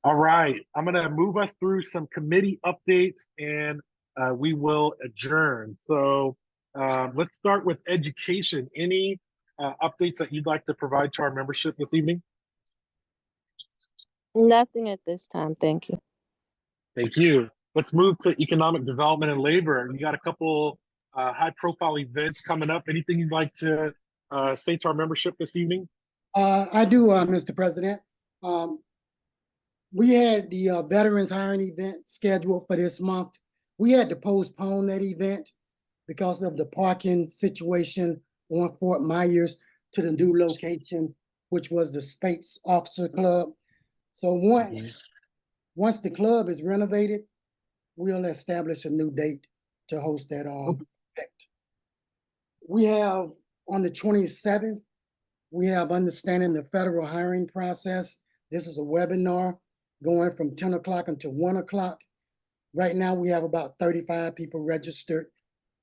All right. I'm going to move us through some committee updates, and we will adjourn. So let's start with education. Any updates that you'd like to provide to our membership this evening? Nothing at this time. Thank you. Thank you. Let's move to economic development and labor. You got a couple high-profile events coming up. Anything you'd like to say to our membership this evening? I do, Mr. President. We had the veterans hiring event scheduled for this month. We had to postpone that event because of the parking situation on Fort Myers to the new location, which was the Space Officer Club. So once the club is renovated, we'll establish a new date to host that event. We have on the 27th, we have Understanding the Federal Hiring Process. This is a webinar going from 10 o'clock until 1 o'clock. Right now, we have about 35 people registered.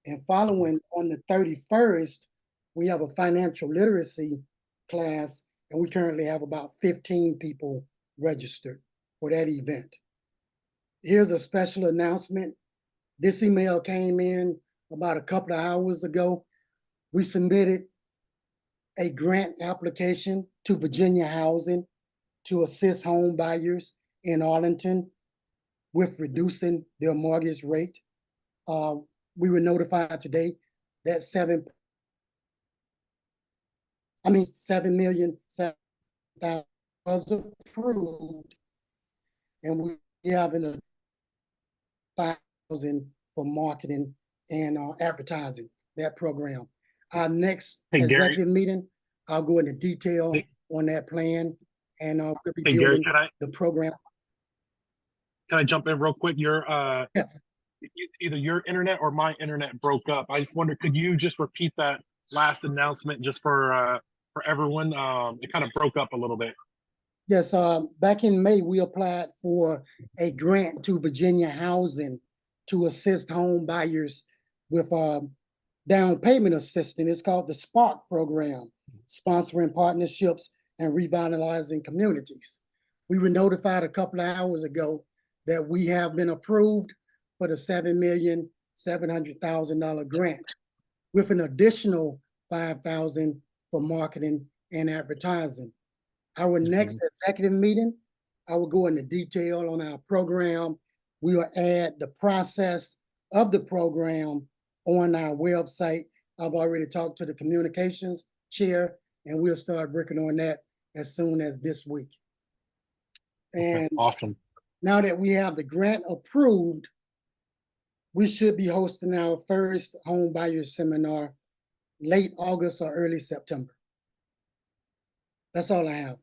And following on the 31st, we have a financial literacy class, and we currently have about 15 people registered. for that event. Here's a special announcement. This email came in about a couple of hours ago. We submitted a grant application to Virginia Housing to assist home buyers in Arlington with reducing their mortgage rate. We were notified today that $7 million was approved, and we have an 5,000 for marketing and advertising that program. Our next Hey, Gary. executive meeting, I'll go into detail on that plan, and we'll be Hey, Gary, building the program. can I jump in real quick? Yes. Either your internet or my internet broke up. I just wonder, could you just repeat that last announcement just for everyone? It kind of broke up a little bit. Yes, back in May, we applied for a grant to Virginia Housing to assist home buyers with down payment assistance. It's called the SPARK program, sponsoring partnerships and revitalizing communities. We were notified a couple of hours ago that we have been approved for the $7,700,000 grant, with an additional $5,000 for marketing and advertising. Our next executive meeting, I will go into detail on our program. We will add the process of the program on our website. I've already talked to the communications chair, and we'll start working on that as soon as this week. And awesome. Now that we have the grant approved, we should be hosting our first home buyer seminar late August or early September. That's all I have.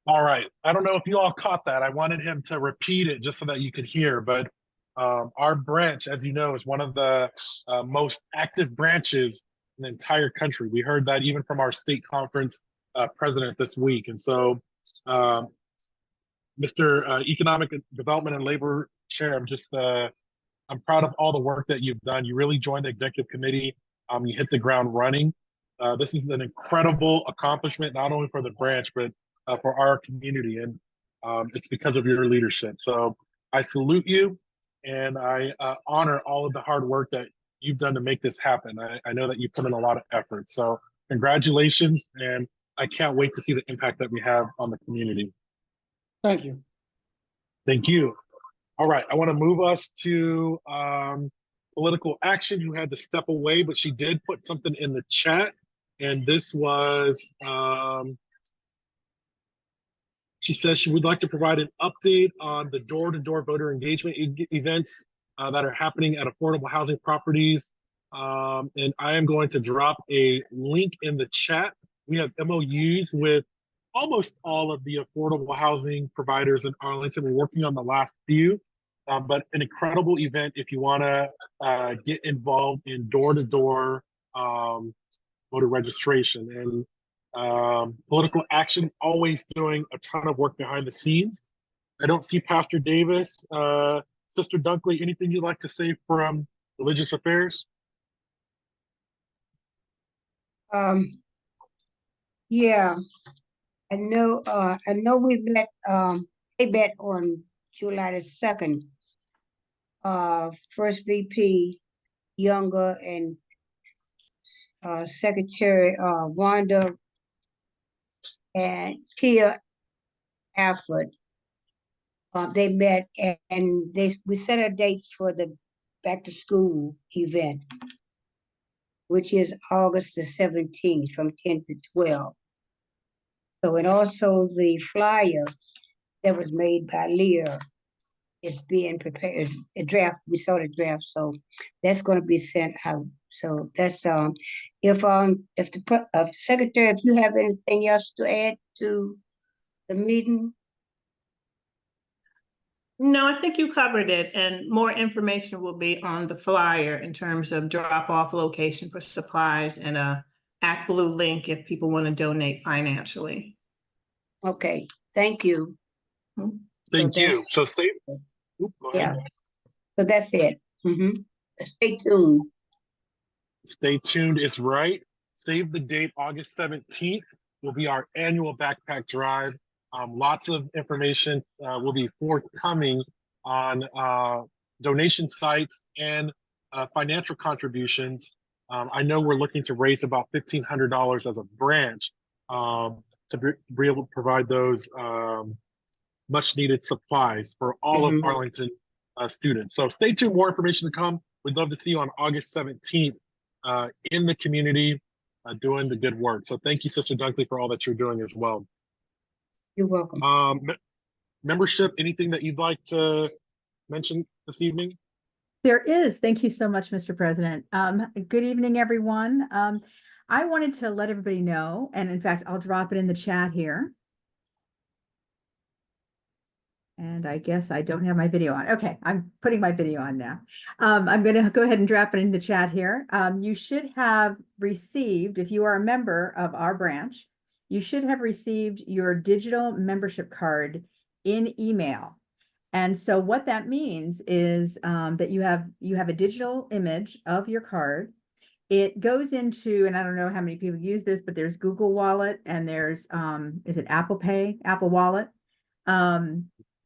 All right. I don't know if you all caught that. I wanted him to repeat it just so that you could hear, but our branch, as you know, is one of the most active branches in the entire country. We heard that even from our state conference president this week. And so, Mr. Economic Development and Labor Chair, I'm proud of all the work that you've done. You really joined the executive committee. You hit the ground running. This is an incredible accomplishment, not only for the branch, but for our community. And it's because of your leadership. So I salute you, and I honor all of the hard work that you've done to make this happen. I know that you put in a lot of effort. So congratulations, and I can't wait to see the impact that we have on the community. Thank you. Thank you. All right, I want to move us to political action, who had to step away, but she did put something in the chat. And this was, she says she would like to provide an update on the door-to-door voter engagement events that are happening at affordable housing properties. And I am going to drop a link in the chat. We have MOUs with almost all of the affordable housing providers in Arlington. We're working on the last few, but an incredible event if you want to get involved in door-to-door voter registration. And political action, always doing a ton of work behind the scenes. I don't see Pastor Davis. Sister Dunkley, anything you'd like to say from Religious Affairs? Yeah, I know we met, they met on July the 2nd. First VP Younger and Secretary Wanda and Tia Alford. They met, and we set a date for the back to school event, which is August the 17th from 10 to 12. So, and also the flyer that was made by Lear is being prepared, a draft, we saw the draft, so that's going to be sent out. So that's, if the Secretary, if you have anything else to add to the meeting? No, I think you covered it, and more information will be on the flyer in terms of drop-off location for supplies and a ActBlue link if people want to donate financially. Okay, thank you. Thank you. So save. Yeah, so that's it. Stay tuned. Stay tuned is right. Save the date, August 17th will be our annual backpack drive. Lots of information will be forthcoming on donation sites and financial contributions. I know we're looking to raise about $1,500 as a branch to be able to provide those much needed supplies for all of Arlington students. So stay tuned, more information to come. We'd love to see you on August 17th in the community doing the good work. So thank you, Sister Dunkley, for all that you're doing as well. You're welcome. Membership, anything that you'd like to mention this evening? There is. Thank you so much, Mr. President. Good evening, everyone. I wanted to let everybody know, and in fact, I'll drop it in the chat here. And I guess I don't have my video on. Okay, I'm putting my video on now. I'm going to go ahead and drop it in the chat here. You should have received, if you are a member of our branch, you should have received your digital membership card in email. And so what that means is that you have a digital image of your card. It goes into, and I don't know how many people use this, but there's Google Wallet and there's, is it Apple Pay, Apple Wallet?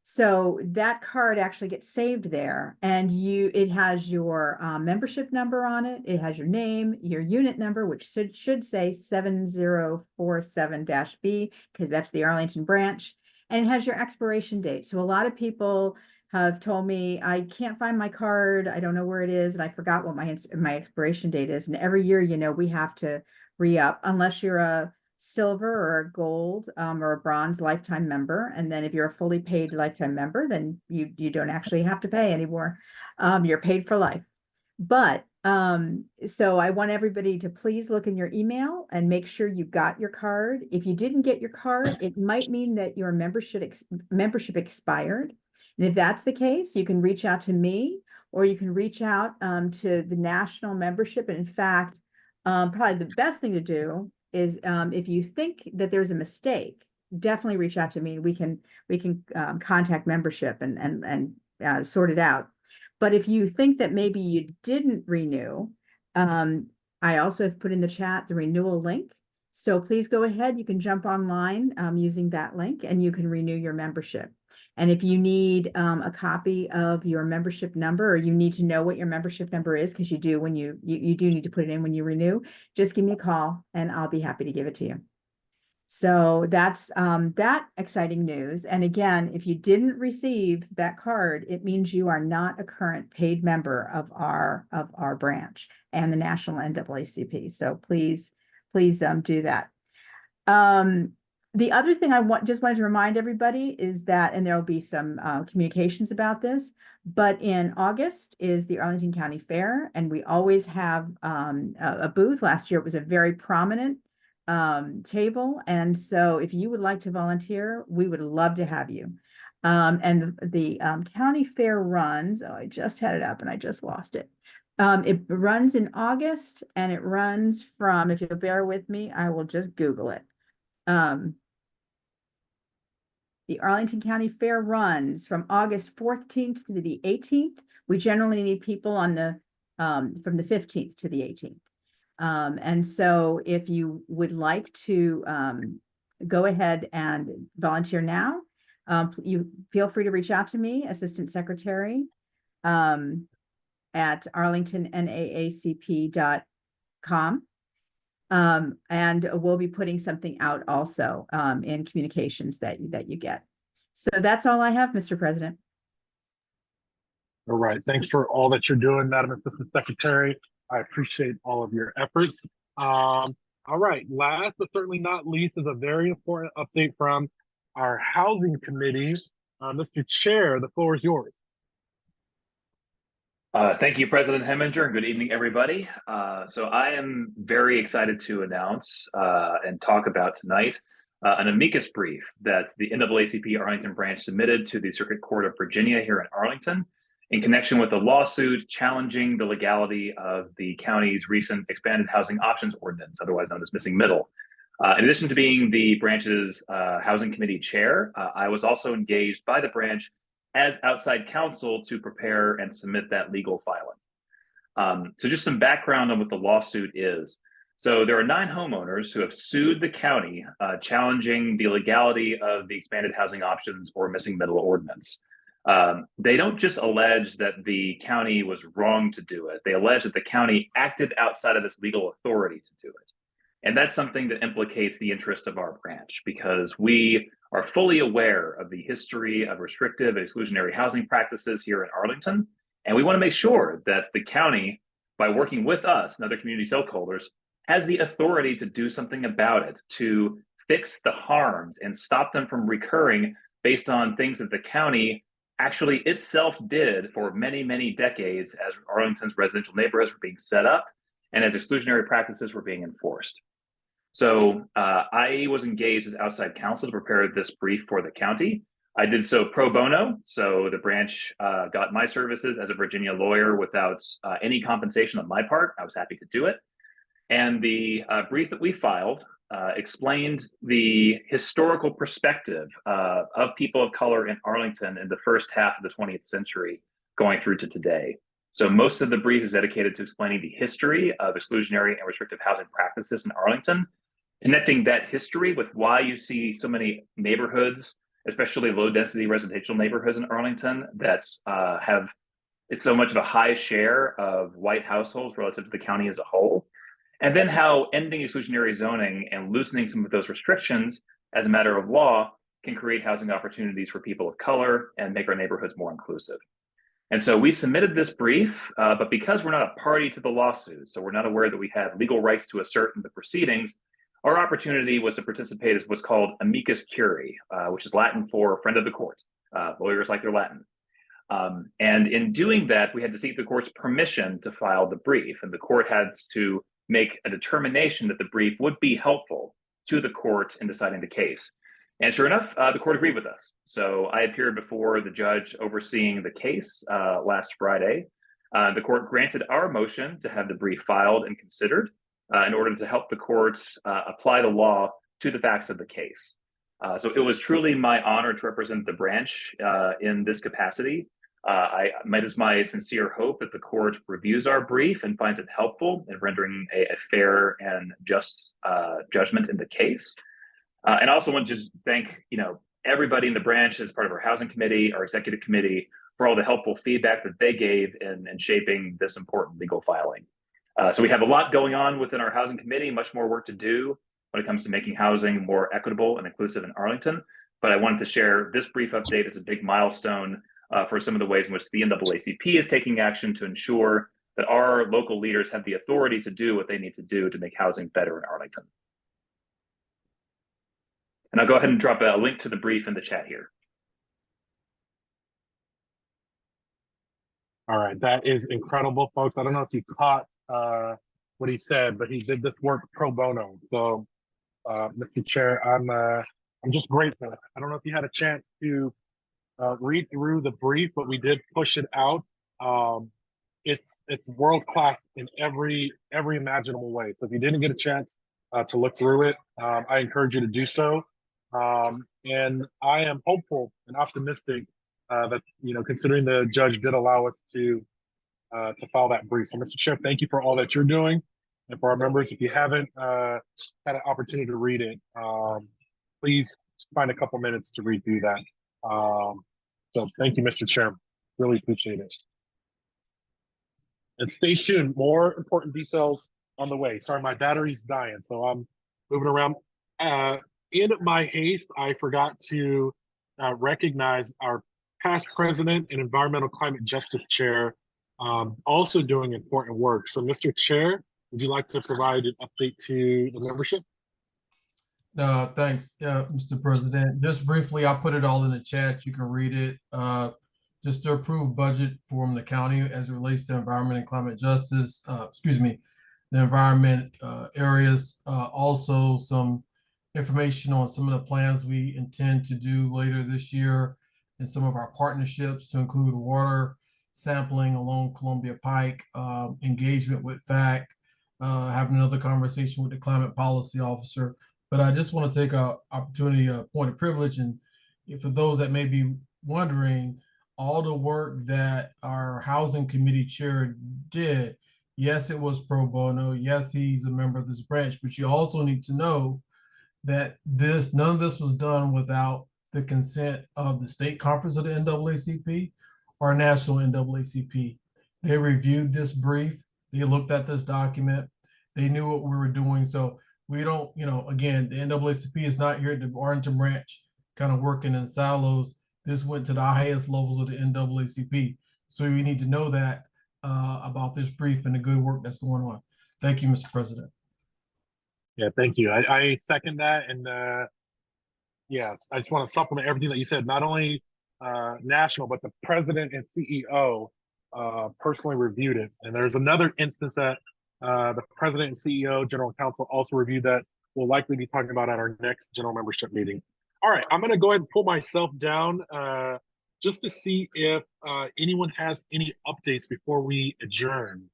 So that card actually gets saved there, and it has your membership number on it. It has your name, your unit number, which should say 7047-B, because that's the Arlington branch, and it has your expiration date. So a lot of people have told me, I can't find my card, I don't know where it is, and I forgot what my expiration date is. And every year, we have to re-up, unless you're a silver or a gold or a bronze lifetime member. And then if you're a fully paid lifetime member, then you don't actually have to pay anymore. You're paid for life. But so I want everybody to please look in your email and make sure you got your card. If you didn't get your card, it might mean that your membership expired. And if that's the case, you can reach out to me, or you can reach out to the national membership. And in fact, probably the best thing to do is if you think that there's a mistake, definitely reach out to me. We can contact membership and sort it out. But if you think that maybe you didn't renew, I also have put in the chat the renewal link. So please go ahead. You can jump online using that link, and you can renew your membership. And if you need a copy of your membership number, or you need to know what your membership number is, because you do when you do need to put it in when you renew, just give me a call and I'll be happy to give it to you. So that's that exciting news. And again, if you didn't receive that card, it means you are not a current paid member of our branch and the national NAACP. So please do that. The other thing I just wanted to remind everybody is that, and there will be some communications about this, but in August is the Arlington County Fair, and we always have a booth. Last year it was a very prominent table, and so if you would like to volunteer, we would love to have you. And the county fair runs, oh, I just had it up and I just lost it. It runs in August, and it runs from, if you'll bear with me, I will just Google it. The Arlington County Fair runs from August 14th to the 18th. We generally need people on the from the 15th to the 18th. And so if you would like to go ahead and volunteer now, you feel free to reach out to me, Assistant Secretary, at arlingtonnaacp.com. And we'll be putting something out also in communications that you get. So that's all I have, Mr. President. All right. Thanks for all that you're doing, Madam Assistant Secretary. I appreciate all of your efforts. All right. Last but certainly not least is a very important update from our Housing Committee. Mr. Chair, the floor is yours. Thank you, President Heminger, and good evening, everybody. So I am very excited to announce and talk about tonight an amicus brief that the NAACP Arlington branch submitted to the Circuit Court of Virginia here in Arlington in connection with a lawsuit challenging the legality of the county's recent expanded housing options ordinance, otherwise known as Missing Middle. In addition to being the branch's Housing Committee chair, I was also engaged by the branch as outside counsel to prepare and submit that legal filing. So just some background on what the lawsuit is. So there are 9 homeowners who have sued the county, challenging the legality of the expanded housing options or missing middle ordinance. They don't just allege that the county was wrong to do it. They allege that the county acted outside of its legal authority to do it. And that's something that implicates the interest of our branch, because we are fully aware of the history of restrictive and exclusionary housing practices here in Arlington. And we want to make sure that the county, by working with us and other community stakeholders, has the authority to do something about it, to fix the harms and stop them from recurring based on things that the county actually itself did for many, many decades as Arlington's residential neighborhoods were being set up and as exclusionary practices were being enforced. So I was engaged as outside counsel to prepare this brief for the county. I did so pro bono, so the branch got my services as a Virginia lawyer without any compensation on my part. I was happy to do it. And the brief that we filed explained the historical perspective of people of color in Arlington in the first half of the 20th century going through to today. So most of the brief is dedicated to explaining the history of exclusionary and restrictive housing practices in Arlington, connecting that history with why you see so many neighborhoods, especially low density residential neighborhoods in Arlington, that have it's so much of a high share of white households relative to the county as a whole. And then how ending exclusionary zoning and loosening some of those restrictions as a matter of law can create housing opportunities for people of color and make our neighborhoods more inclusive. And so we submitted this brief, but because we're not a party to the lawsuit, so we're not aware that we have legal rights to assert in the proceedings, our opportunity was to participate as what's called amicus curiae, which is Latin for friend of the court. Lawyers like their Latin. And in doing that, we had to seek the court's permission to file the brief, and the court had to make a determination that the brief would be helpful to the court in deciding the case. And sure enough, the court agreed with us. So I appeared before the judge overseeing the case last Friday. The court granted our motion to have the brief filed and considered in order to help the courts apply the law to the facts of the case. So it was truly my honor to represent the branch in this capacity. It is my sincere hope that the court reviews our brief and finds it helpful in rendering a fair and just judgment in the case. And I also want to just thank everybody in the branch as part of our housing committee, our executive committee, for all the helpful feedback that they gave in shaping this important legal filing. So we have a lot going on within our housing committee, much more work to do when it comes to making housing more equitable and inclusive in Arlington. But I wanted to share this brief update as a big milestone for some of the ways in which the NAACP is taking action to ensure that our local leaders have the authority to do what they need to do to make housing better in Arlington. And I'll go ahead and drop a link to the brief in the chat here. All right, that is incredible, folks. I don't know if you caught what he said, but he did this work pro bono. So, Mr. Chair, I'm just grateful. I don't know if you had a chance to read through the brief, but we did push it out. It's world class in every imaginable way. So if you didn't get a chance to look through it, I encourage you to do so. And I am hopeful and optimistic that considering the judge did allow us to file that brief. So, Mr. Chair, thank you for all that you're doing, and for our members, if you haven't had an opportunity to read it, please find a couple minutes to read through that. So thank you, Mr. Chair. Really appreciate it. And stay tuned, more important details on the way. Sorry, my battery's dying, so I'm moving around. In my haste, I forgot to recognize our past president and environmental climate justice chair, also doing important work. So, Mr. Chair, would you like to provide an update to the membership? Thanks, Mr. President. Just briefly, I'll put it all in the chat. You can read it. Just to approve budget from the county as it relates to environment and climate justice, the environment areas. Also some information on some of the plans we intend to do later this year and some of our partnerships to include water sampling along Columbia Pike, engagement with FAC, having another conversation with the climate policy officer. But I just want to take an opportunity, a point of privilege, and for those that may be wondering, all the work that our housing committee chair did Yes, it was pro bono. Yes, he's a member of this branch, but you also need to know that none of this was done without the consent of the state conference of the NAACP or national NAACP. They reviewed this brief. They looked at this document. They knew what we were doing. So we don't, again, the NAACP is not here at the Arlington branch kind of working in silos. This went to the highest levels of the NAACP. So you need to know that about this brief and the good work that's going on. Thank you, Mr. President. Yeah, thank you. I second that. And yeah, I just want to supplement everything that you said. Not only national, but the president and CEO personally reviewed it. And there's another instance that the president and CEO, general counsel also reviewed that we'll likely be talking about at our next general membership meeting. All right, I'm going to go ahead and pull myself down just to see if anyone has any updates before we adjourn.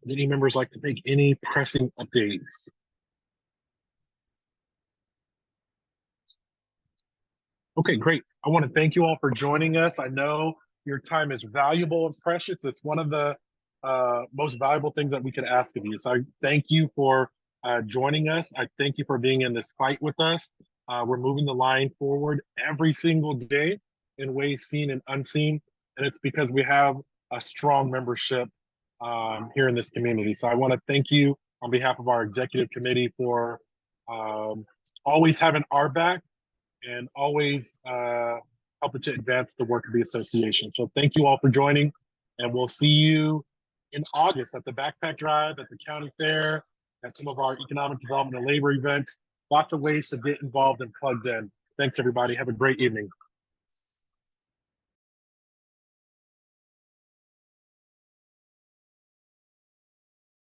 Would any members like to make any pressing updates? Okay, great. I want to thank you all for joining us. I know your time is valuable and precious. It's one of the most valuable things that we could ask of you. So I thank you for joining us. I thank you for being in this fight with us. We're moving the line forward every single day in ways seen and unseen. And it's because we have a strong membership here in this community. So I want to thank you on behalf of our executive committee for always having our back and always helping to advance the work of the association. So thank you all for joining, and we'll see you in August at the Backpack Drive, at the county fair, at some of our economic development and labor events. Lots of ways to get involved and plugged in. Thanks, everybody. Have a great evening.